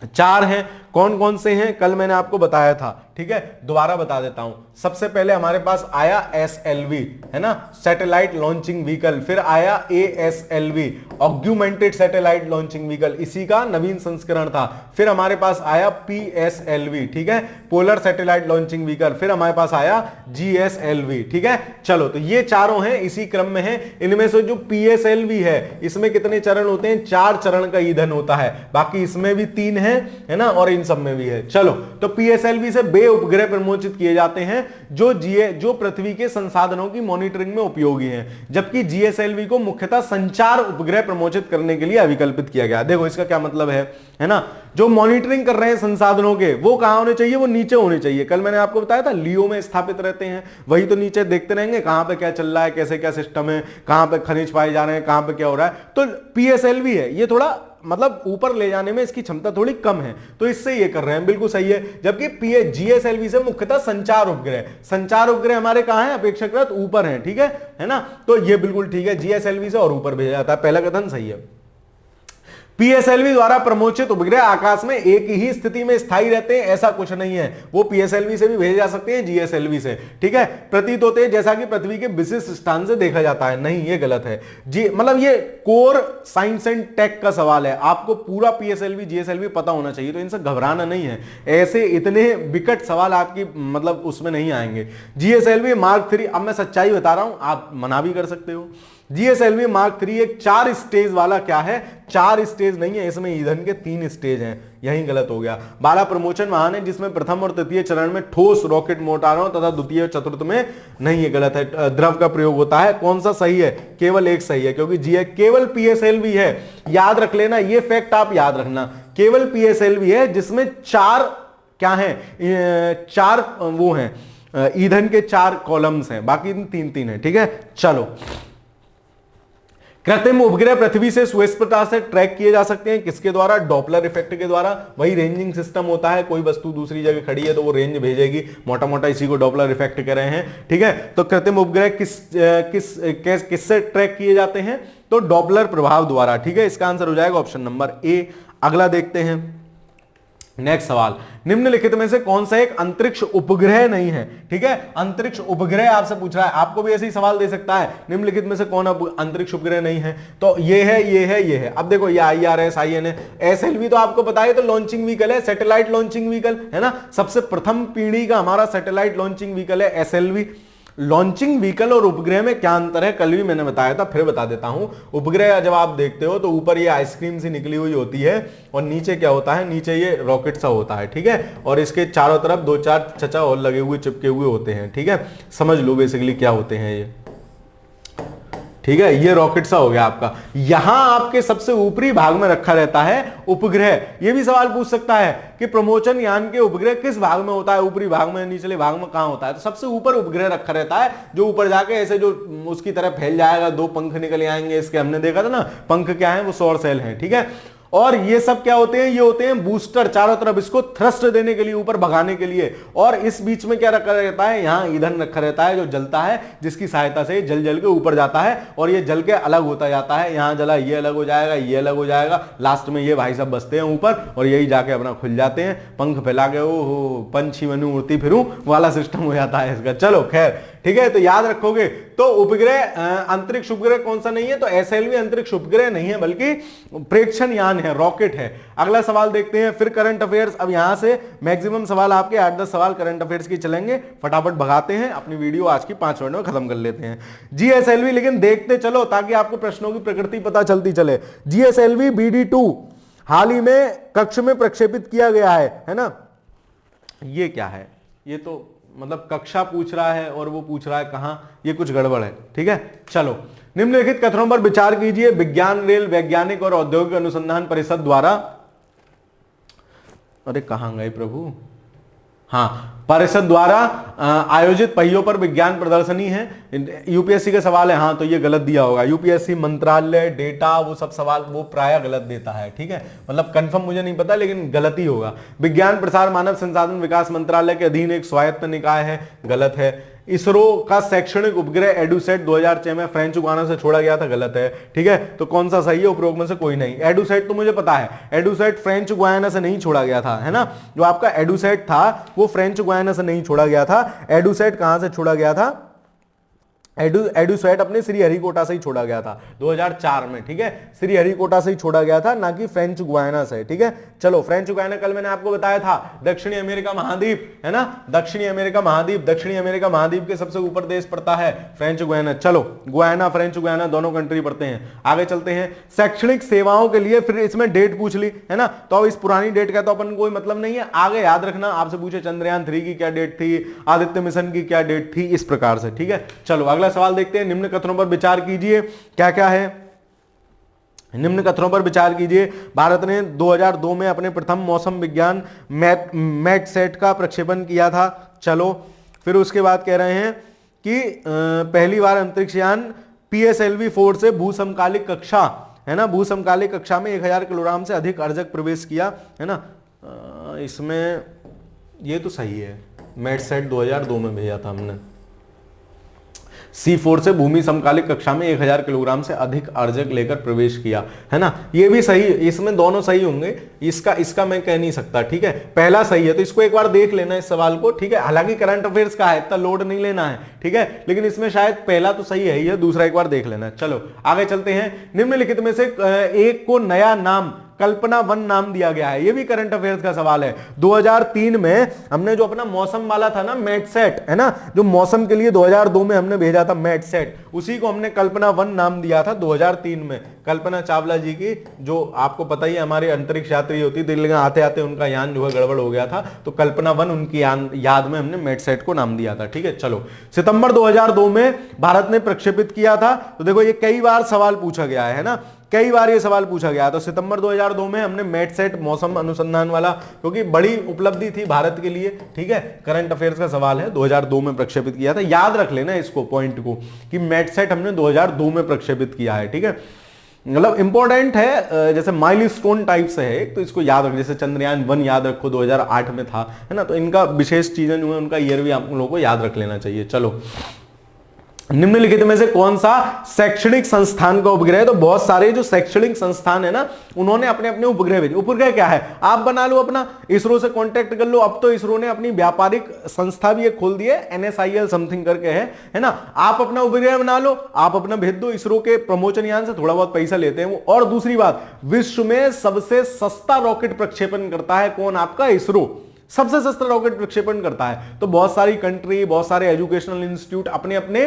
4 हैं। कौन कौन से हैं कल मैंने आपको बताया था। ठीक है, दोबारा बता देता हूं। सबसे पहले हमारे पास आया SLV, है ना, सैटेलाइट लॉन्चिंग व्हीकल। फिर आया ASLV, augmented satellite launching vehicle, इसी का नवीन संस्करण था। फिर हमारे पास आया PSLV, ठीक है, पोलर सैटेलाइट लॉन्चिंग व्हीकल। फिर हमारे पास आया GSLV। ठीक है, चलो तो ये चारों हैं, इसी क्रम में है। इनमें से जो PSLV है, इसमें कितने चरण होते हैं? 4 चरण का ईंधन होता है। बाकी इसमें भी 3 है ना, और इन सब में भी है। चलो, तो PSLV से बे उपग्रह प्रमोचित किए जाते हैं जो पृथ्वी के संसाधनों की मॉनिटरिंग में उपयोगी हैं, जबकि GSLV को मुख्यतः संचार उपग्रह प्रमोचित करने के लिए अविकल्पित किया गया। देखो इसका क्या मतलब है ना, जो मॉनिटरिंग कर रहे हैं संसाधनों के, वो कहां होने चाहिए? वो नीचे होने चाहिए। कल मैंने आपको बताया था लियो में स्थापित रहते हैं, वही तो नीचे देखते रहेंगे कहां पे क्या चल रहा है, कैसे क्या सिस्टम है, कहां पे खनिज पाए जा रहे हैं, कहां पे क्या हो रहा है। तो PSLV है, ये थोड़ा मतलब ऊपर ले जाने में इसकी क्षमता थोड़ी कम है, तो इससे ये कर रहे हैं, बिल्कुल सही है। जबकि GSLV से मुख्यतः संचार उपग्रह हमारे कहां हैं? अपेक्षाकृत ऊपर हैं। ठीक है ना, तो ये बिल्कुल ठीक है, GSLV से और ऊपर भेजा जाता है। पहला कथन सही है। PSLV द्वारा प्रमोचित उपग्रह आकाश में एक ही स्थिति में स्थायी रहते हैं, ऐसा कुछ नहीं है। वो PSLV से भी भेजे जा सकते हैं, GSLV से। ठीक है, प्रतीत होते हैं जैसा कि पृथ्वी के विशिष्ट स्थान से देखा जाता है। नहीं, ये गलत है जी, मतलब ये कोर साइंस एंड टेक का सवाल है, आपको पूरा PSLV GSLV पता होना चाहिए, तो इनसे घबराना नहीं है। ऐसे इतने विकट सवाल आपकी मतलब उसमें नहीं आएंगे। GSLV मार्क 3, अब मैं सच्चाई बता रहा हूं, आप मना भी कर सकते हो। GSLV मार्क 3 एक 4 स्टेज वाला क्या है? 4 स्टेज नहीं है, इसमें ईंधन के 3 स्टेज हैं, यही गलत हो गया। 12 प्रमोशन वाहन है, जिसमें प्रथम और तृतीय चरण में ठोस रॉकेट मोटारों तथा द्वितीय और चतुर्थ में नहीं, है गलत है, द्रव का प्रयोग होता है। कौन सा सही है? केवल एक सही है, क्योंकि केवल PSLV है, याद रख लेना, ये फैक्ट आप याद रखना, केवल PSLV है जिसमें 4 क्या है, 4 वो हैं ईंधन के 4 कॉलम्स हैं, बाकी 3 है। ठीक है, चलो, कृत्रिम उपग्रह पृथ्वी से स्वयं से ट्रैक किए जा सकते हैं, किसके द्वारा? डॉपलर इफेक्ट के द्वारा। वही रेंजिंग सिस्टम होता है, कोई वस्तु दूसरी जगह खड़ी है तो वो रेंज भेजेगी, मोटा मोटा इसी को डॉपलर इफेक्ट कह रहे हैं। ठीक है, तो कृत्रिम उपग्रह किससे ट्रैक किए जाते हैं? तो डॉपलर प्रभाव द्वारा। ठीक है, इसका आंसर हो जाएगा ऑप्शन नंबर ए। अगला देखते हैं, नेक्स्ट सवाल, निम्नलिखित में से कौन सा एक अंतरिक्ष उपग्रह नहीं है? ठीक है, अंतरिक्ष उपग्रह आपसे पूछ रहा है, आपको भी ऐसे ही सवाल दे सकता है, निम्नलिखित में से कौन अंतरिक्ष उपग्रह नहीं है? तो ये है, ये है, ये है। अब देखो, ये IRS, INA, SLV तो आपको पता है, तो लॉन्चिंग व्हीकल है, सैटेलाइट लॉन्चिंग व्हीकल है ना, सबसे प्रथम पीढ़ी का हमारा सैटेलाइट लॉन्चिंग व्हीकल है SLV। लॉन्चिंग व्हीकल और उपग्रह में क्या अंतर है? कल भी मैंने बताया था, फिर बता देता हूं। उपग्रह जब आप देखते हो तो ऊपर ये आइसक्रीम सी निकली हुई होती है, और नीचे क्या होता है? नीचे ये रॉकेट सा होता है। ठीक है, और इसके चारों तरफ 2-4 चचा और लगे हुए, चिपके हुए होते हैं। ठीक है, समझ लो बेसिकली क्या होते हैं ये। ठीक है, ये रॉकेट सा हो गया आपका। यहां आपके सबसे ऊपरी भाग में रखा रहता है उपग्रह। ये भी सवाल पूछ सकता है कि प्रमोचन यान के उपग्रह किस भाग में होता है, ऊपरी भाग में, निचले भाग में, कहां होता है? तो सबसे ऊपर उपग्रह रखा रहता है, जो ऊपर जाके ऐसे जो उसकी तरह फैल जाएगा, दो पंख निकल आएंगे इसके, हमने देखा था ना, पंख क्या है, वो सौर सेल है, ठीक है। और ये सब क्या होते हैं, ये होते हैं बूस्टर, चारों तरफ इसको थ्रस्ट देने के लिए, ऊपर भगाने के लिए। और इस बीच में क्या रखा रहता है, यहां ईंधन रखा रहता है जो जलता है, जिसकी सहायता से जल जल के ऊपर जाता है और ये जल के अलग होता जाता है। यहां जला, ये अलग हो जाएगा, ये अलग हो जाएगा, लास्ट में ये भाई साहब बसते हैं ऊपर और यही जाके अपना खुल जाते हैं, पंख फैला के ओ पंछी बनूं उड़ती फिरूं वाला सिस्टम हो जाता है इसका। चलो खैर, ठीक है, तो याद रखोगे। तो उपग्रह, अंतरिक्ष उपग्रह कौन सा नहीं है, तो एसएलवी अंतरिक्ष उपग्रह नहीं है, बल्कि प्रेक्षण यान है, रॉकेट है। अगला सवाल देखते हैं, फिर करंट अफेयर्स। अब यहां से मैक्सिमम सवाल आपके 8-10 सवाल करंट अफेयर्स की चलेंगे, फटाफट भगाते हैं, अपनी वीडियो आज की 5 मिनट में खत्म कर लेते हैं। जीएसएलवी लेकिन देखते चलो ताकि आपको प्रश्नों की प्रकृति पता चलती चले। जीएसएलवी BD2 हाल ही में कक्ष में प्रक्षेपित किया गया है ना। ये क्या है, ये तो मतलब कक्षा पूछ रहा है और वो पूछ रहा है कहां, ये कुछ गड़बड़ है, ठीक है। चलो, निम्नलिखित कथनों पर विचार कीजिए। विज्ञान रेल वैज्ञानिक और औद्योगिक अनुसंधान परिषद द्वारा, अरे कहां गए प्रभु, हाँ, परिषद द्वारा आयोजित पहियों पर विज्ञान प्रदर्शनी है। यूपीएससी के सवाल है, हाँ तो ये गलत दिया होगा। यूपीएससी मंत्रालय डेटा वो सब सवाल वो प्राय गलत देता है, ठीक है, मतलब कंफर्म मुझे नहीं पता लेकिन गलत ही होगा। विज्ञान प्रसार मानव संसाधन विकास मंत्रालय के अधीन एक स्वायत्त निकाय है, गलत है। इसरो का शैक्षणिक उपग्रह एडुसेट 2006 में फ्रेंच गुयाना से छोड़ा गया था, गलत है, ठीक है। तो कौन सा सही है, उपरोक्त में से कोई नहीं। एडुसेट तो मुझे पता है, एडुसेट फ्रेंच गुयाना से नहीं छोड़ा गया था, है ना। जो आपका एडुसेट था वो फ्रेंच गुयाना से नहीं छोड़ा गया था। एडुसेट कहां से छोड़ा गया था, एडुसेट अपने श्रीहरिकोटा से ही छोड़ा गया था 2004 में, ठीक है, श्रीहरिकोटा से ही छोड़ा गया था, ना कि फ्रेंच गुयाना से, ठीक है। चलो, फ्रेंच गुयाना कल मैंने आपको बताया था दक्षिणी अमेरिका महाद्वीप, है ना, दक्षिणी अमेरिका महाद्वीप, दक्षिणी अमेरिका महाद्वीप के सबसे ऊपर देश पड़ता है फ्रेंच गुयाना। चलो, गुयाना फ्रेंच गुयाना दोनों कंट्री पड़ते हैं। आगे चलते हैं, शैक्षणिक सेवाओं के लिए, फिर इसमें डेट पूछ ली, है ना, तो इस पुरानी डेट का तो अपन कोई मतलब नहीं है, आगे याद रखना, आपसे पूछे चंद्रयान 3 की क्या डेट थी, आदित्य मिशन की क्या डेट थी, इस प्रकार से, ठीक है। चलो अगला सवाल देखते हैं, निम्न कथनों पर विचार कीजिए। क्या क्या है, निम्न कथनों पर विचार कीजिए। भारत ने 2002 में अपने प्रथम मौसम विज्ञान मैटसेट का प्रक्षेपण किया था। चलो, फिर उसके बाद कह रहे हैं कि पहली बार अंतरिक्ष यान PSLV-4 से भूसमकालिक कक्षा, है ना, भूसमकालिक कक्षा में 1000 किलोग्राम से अधिक अर्जक प्रवेश किया, है ना। इसमें ये तो सही है, मैटसेट 2002 में भेजा था हमने। C4 से भूमि समकालिक कक्षा में 1000 किलोग्राम से अधिक अर्जक लेकर प्रवेश किया, है ना, ये भी सही, इसमें दोनों सही होंगे, इसका मैं कह नहीं सकता, ठीक है। पहला सही है तो इसको एक बार देख लेना इस सवाल को, ठीक है। हालांकि करंट अफेयर्स का है, इतना लोड नहीं लेना है, ठीक है, लेकिन इसमें शायद पहला तो सही है ही है, दूसरा एक बार देख लेना है। चलो आगे चलते हैं, निम्नलिखित में से एक को नया नाम कल्पना 1 नाम दिया गया है। ये भी करंट अफेयर्स का सवाल है। 2003 में हमने जो अपना मौसम वाला था ना मैटसेट, है ना, जो मौसम के लिए 2002 में हमने भेजा था मैटसेट, उसी को हमने कल्पना 1 नाम दिया था 2003 में। कल्पना चावला जी की, जो आपको पता ही है हमारी अंतरिक्ष यात्री होती थी, लेकिन आते आते उनका यान जो है गड़बड़ हो गया था, तो कल्पना 1 उनकी याद में हमने मैटसेट को नाम दिया था, ठीक है। चलो, सितंबर 2002 में भारत ने प्रक्षेपित किया था। तो देखो ये कई बार सवाल पूछा गया है ना, कई बार ये सवाल पूछा गया। तो सितंबर 2002 में हमने मैटसेट मौसम अनुसंधान वाला, क्योंकि बड़ी उपलब्धि थी भारत के लिए, ठीक है, करंट अफेयर्स का सवाल है, 2002 में प्रक्षेपित किया था। याद रख लेना इसको, पॉइंट को, कि मैटसेट हमने 2002 में प्रक्षेपित किया है, ठीक है, मतलब इंपॉर्टेंट है, जैसे माइलस्टोन टाइप से है, तो इसको याद रख, जैसे चंद्रयान 1 याद रखो 2008 में था, है ना, तो इनका विशेष चीजें जो है उनका ईयर भी आप लोगों को याद रख लेना चाहिए। चलो, निम्नलिखित में से कौन सा शैक्षणिक संस्थान का उपग्रह है, तो बहुत सारे जो शैक्षणिक संस्थान है ना, उन्होंने अपने अपने उपग्रह भेजे। उपग्रह क्या है, आप बना लो अपना, इसरो से कांटेक्ट कर लो। अब तो इसरो ने अपनी व्यापारिक संस्था भी एक खोल दी है, NSIL समथिंग करके है ना, आप अपना उपग्रह बना लो, आप अपना भेज दो। इसरो के प्रमोचन यान से थोड़ा बहुत पैसा लेते हैं वो। और दूसरी बात, विश्व में सबसे सस्ता रॉकेट प्रक्षेपण करता है कौन, आपका इसरो सबसे सस्ता रॉकेट प्रक्षेपण करता है। तो बहुत सारी कंट्री, बहुत सारे एजुकेशनल इंस्टीट्यूट अपने अपने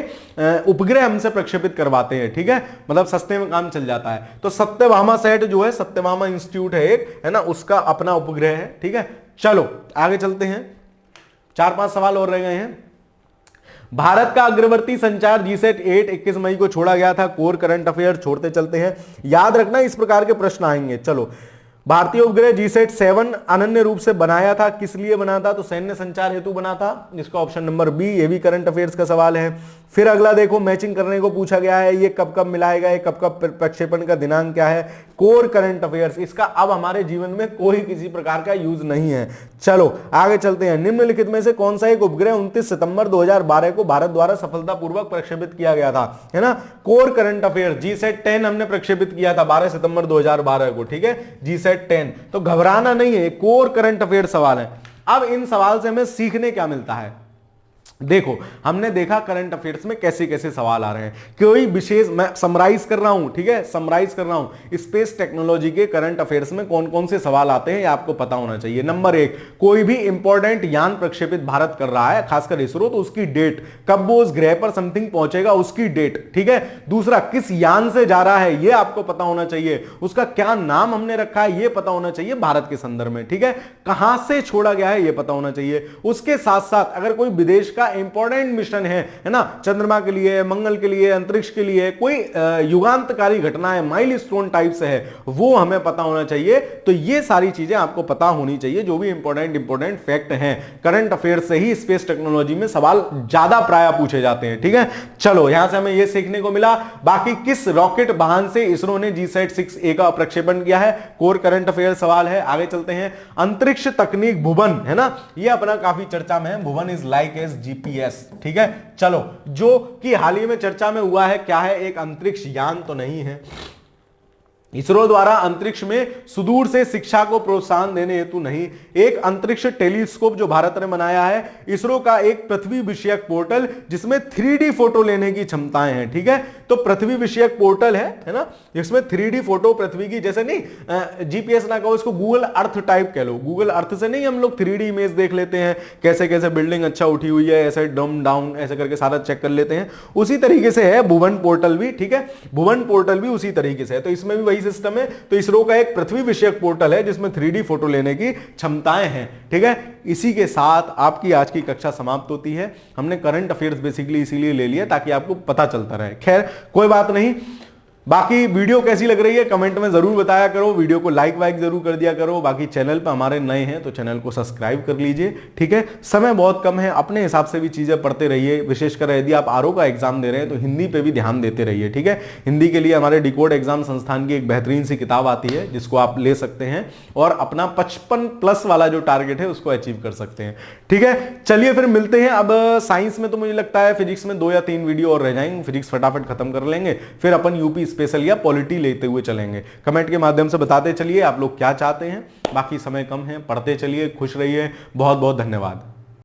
उपग्रह हमसे प्रक्षेपित करवाते हैं, ठीक है, मतलब सस्ते में काम चल जाता है। तो सत्यभामा सेट जो है, सत्यभामा इंस्टीट्यूट है एक, है ना, उसका अपना उपग्रह है, ठीक है। चलो आगे चलते हैं, 4-5 सवाल और रह गए हैं। भारत का अग्रवर्ती संचार जीसैट 8 21 मई को छोड़ा गया था। कोर करंट अफेयर छोड़ते चलते हैं, याद रखना इस प्रकार के प्रश्न आएंगे। चलो, भारतीय उपग्रह जीसैट 7 अनन्य रूप से बनाया था, किस लिए बना था? तो सैन्य संचार हेतु बना था, जिसका ऑप्शन नंबर बी। ये भी करंट अफेयर्स का सवाल है। फिर अगला देखो, मैचिंग करने को पूछा गया है, ये कब कब मिलाएगा, ये कब कब प्रक्षेपण का दिनांक क्या है? कोर करंट अफेयर्स, इसका अब हमारे जीवन में कोई किसी प्रकार का यूज नहीं है। चलो आगे चलते हैं। निम्नलिखित में से कौन सा एक उपग्रह 29 सितंबर 2012 को भारत द्वारा सफलतापूर्वक प्रक्षेपित किया गया था? है ना, कोर करंट अफेयर जीसैट 10 हमने प्रक्षेपित किया था 12 सितंबर 2012 को, ठीक है, जीसैट 10। तो घबराना नहीं है, कोर करंट अफेयर सवाल है। अब इन सवाल से हमें सीखने क्या मिलता है? देखो, हमने देखा करंट अफेयर्स में कैसे कैसे सवाल आ रहे हैं, कोई विशेष, मैं समराइज कर रहा हूं, ठीक है, समराइज कर रहा हूं। स्पेस टेक्नोलॉजी के करंट अफेयर्स में कौन कौन से सवाल आते हैं ये आपको पता होना चाहिए। नंबर 1, कोई भी इंपॉर्टेंट यान प्रक्षेपित भारत कर रहा है, खासकर इसरो, तो उसकी डेट, कब वो उस ग्रह पर समथिंग पहुंचेगा, उसकी डेट, ठीक है। दूसरा, किस यान से जा रहा है ये आपको पता होना चाहिए, उसका क्या नाम हमने रखा है ये पता होना चाहिए भारत के संदर्भ में, ठीक है। कहां से छोड़ा गया है ये पता होना चाहिए। उसके साथ साथ अगर कोई विदेश का इंपॉर्टेंट मिशन है ना, चंद्रमा के लिए, मंगल के लिए, अंतरिक्ष के लिए, कोई युगांतकारी घटना है, माइलस्टोन टाइप से है, वो हमें पता होना चाहिए। तो ये सारी चीजें आपको पता होनी चाहिए, जो भी इंपॉर्टेंट फैक्ट हैं। करंट अफेयर से ही स्पेस टेक्नोलॉजी में सवाल ज्यादा प्राय पूछे जाते हैं, ठीक है। चलो, यहां से हमें यह सीखने को मिला। बाकी किस रॉकेट वाहन से इसरो ने जीसैट 6A का प्रक्षेपण किया है, कोर करंट अफेयर सवाल है। आगे चलते हैं। अंतरिक्ष तकनीक भुवन, है ना, ये अपना काफी चर्चा में है। भुवन इज लाइक एज जीपीएस, ठीक है। चलो, जो कि हाल ही में चर्चा में हुआ है, क्या है? एक अंतरिक्ष यान तो नहीं है। इसरो द्वारा अंतरिक्ष में सुदूर से शिक्षा को प्रोत्साहन देने हेतु नहीं, एक अंतरिक्ष टेलीस्कोप जो भारत ने बनाया है, इसरो का एक पृथ्वी विषयक पोर्टल जिसमें 3D फोटो लेने की क्षमताएं हैं, ठीक है। तो पृथ्वी विषयक पोर्टल है ना, जिसमें 3D फोटो पृथ्वी की, जैसे नहीं जीपीएस ना कहो, इसको गूगल अर्थ टाइप कह लो। गूगल अर्थ से नहीं हम लोग 3D इमेज देख लेते हैं, कैसे कैसे बिल्डिंग अच्छा उठी हुई है, ऐसे डम डाउन ऐसे करके सारा चेक कर लेते हैं, उसी तरीके से है भुवन पोर्टल भी, ठीक है। भुवन पोर्टल भी उसी तरीके से है। तो इसमें भी वही सिस्टम है। तो इसरो का एक पृथ्वी विषयक पोर्टल है जिसमें 3D फोटो लेने की क्षमताएं हैं, ठीक है। इसी के साथ आपकी आज की कक्षा समाप्त होती है। हमने करंट अफेयर्स बेसिकली इसीलिए ले लिया ताकि आपको पता चलता रहे। खैर कोई बात नहीं। बाकी वीडियो कैसी लग रही है कमेंट में जरूर बताया करो, वीडियो को लाइक वाइक जरूर कर दिया करो। बाकी चैनल पर हमारे नए हैं तो चैनल को सब्सक्राइब कर लीजिए, ठीक है। समय बहुत कम है, अपने हिसाब से भी चीजें पढ़ते रहिए। विशेषकर यदि आप आरओ का एग्जाम दे रहे हैं तो हिंदी पे भी ध्यान देते रहिए, ठीक है। हिंदी के लिए हमारे डिकोड एग्जाम संस्थान की एक बेहतरीन सी किताब आती है जिसको आप ले सकते हैं और अपना 55+ वाला जो टारगेट है उसको अचीव कर सकते हैं, ठीक है। चलिए फिर मिलते हैं। अब साइंस में तो मुझे लगता है फिजिक्स में 2 या 3 वीडियो और रह जाएंगे, फिजिक्स फटाफट खत्म कर लेंगे, फिर अपन यूपी स्पेशल या पॉलिटी लेते हुए चलेंगे। कमेंट के माध्यम से बताते चलिए आप लोग क्या चाहते हैं। बाकी समय कम है, पढ़ते चलिए, खुश रहिए। बहुत बहुत धन्यवाद।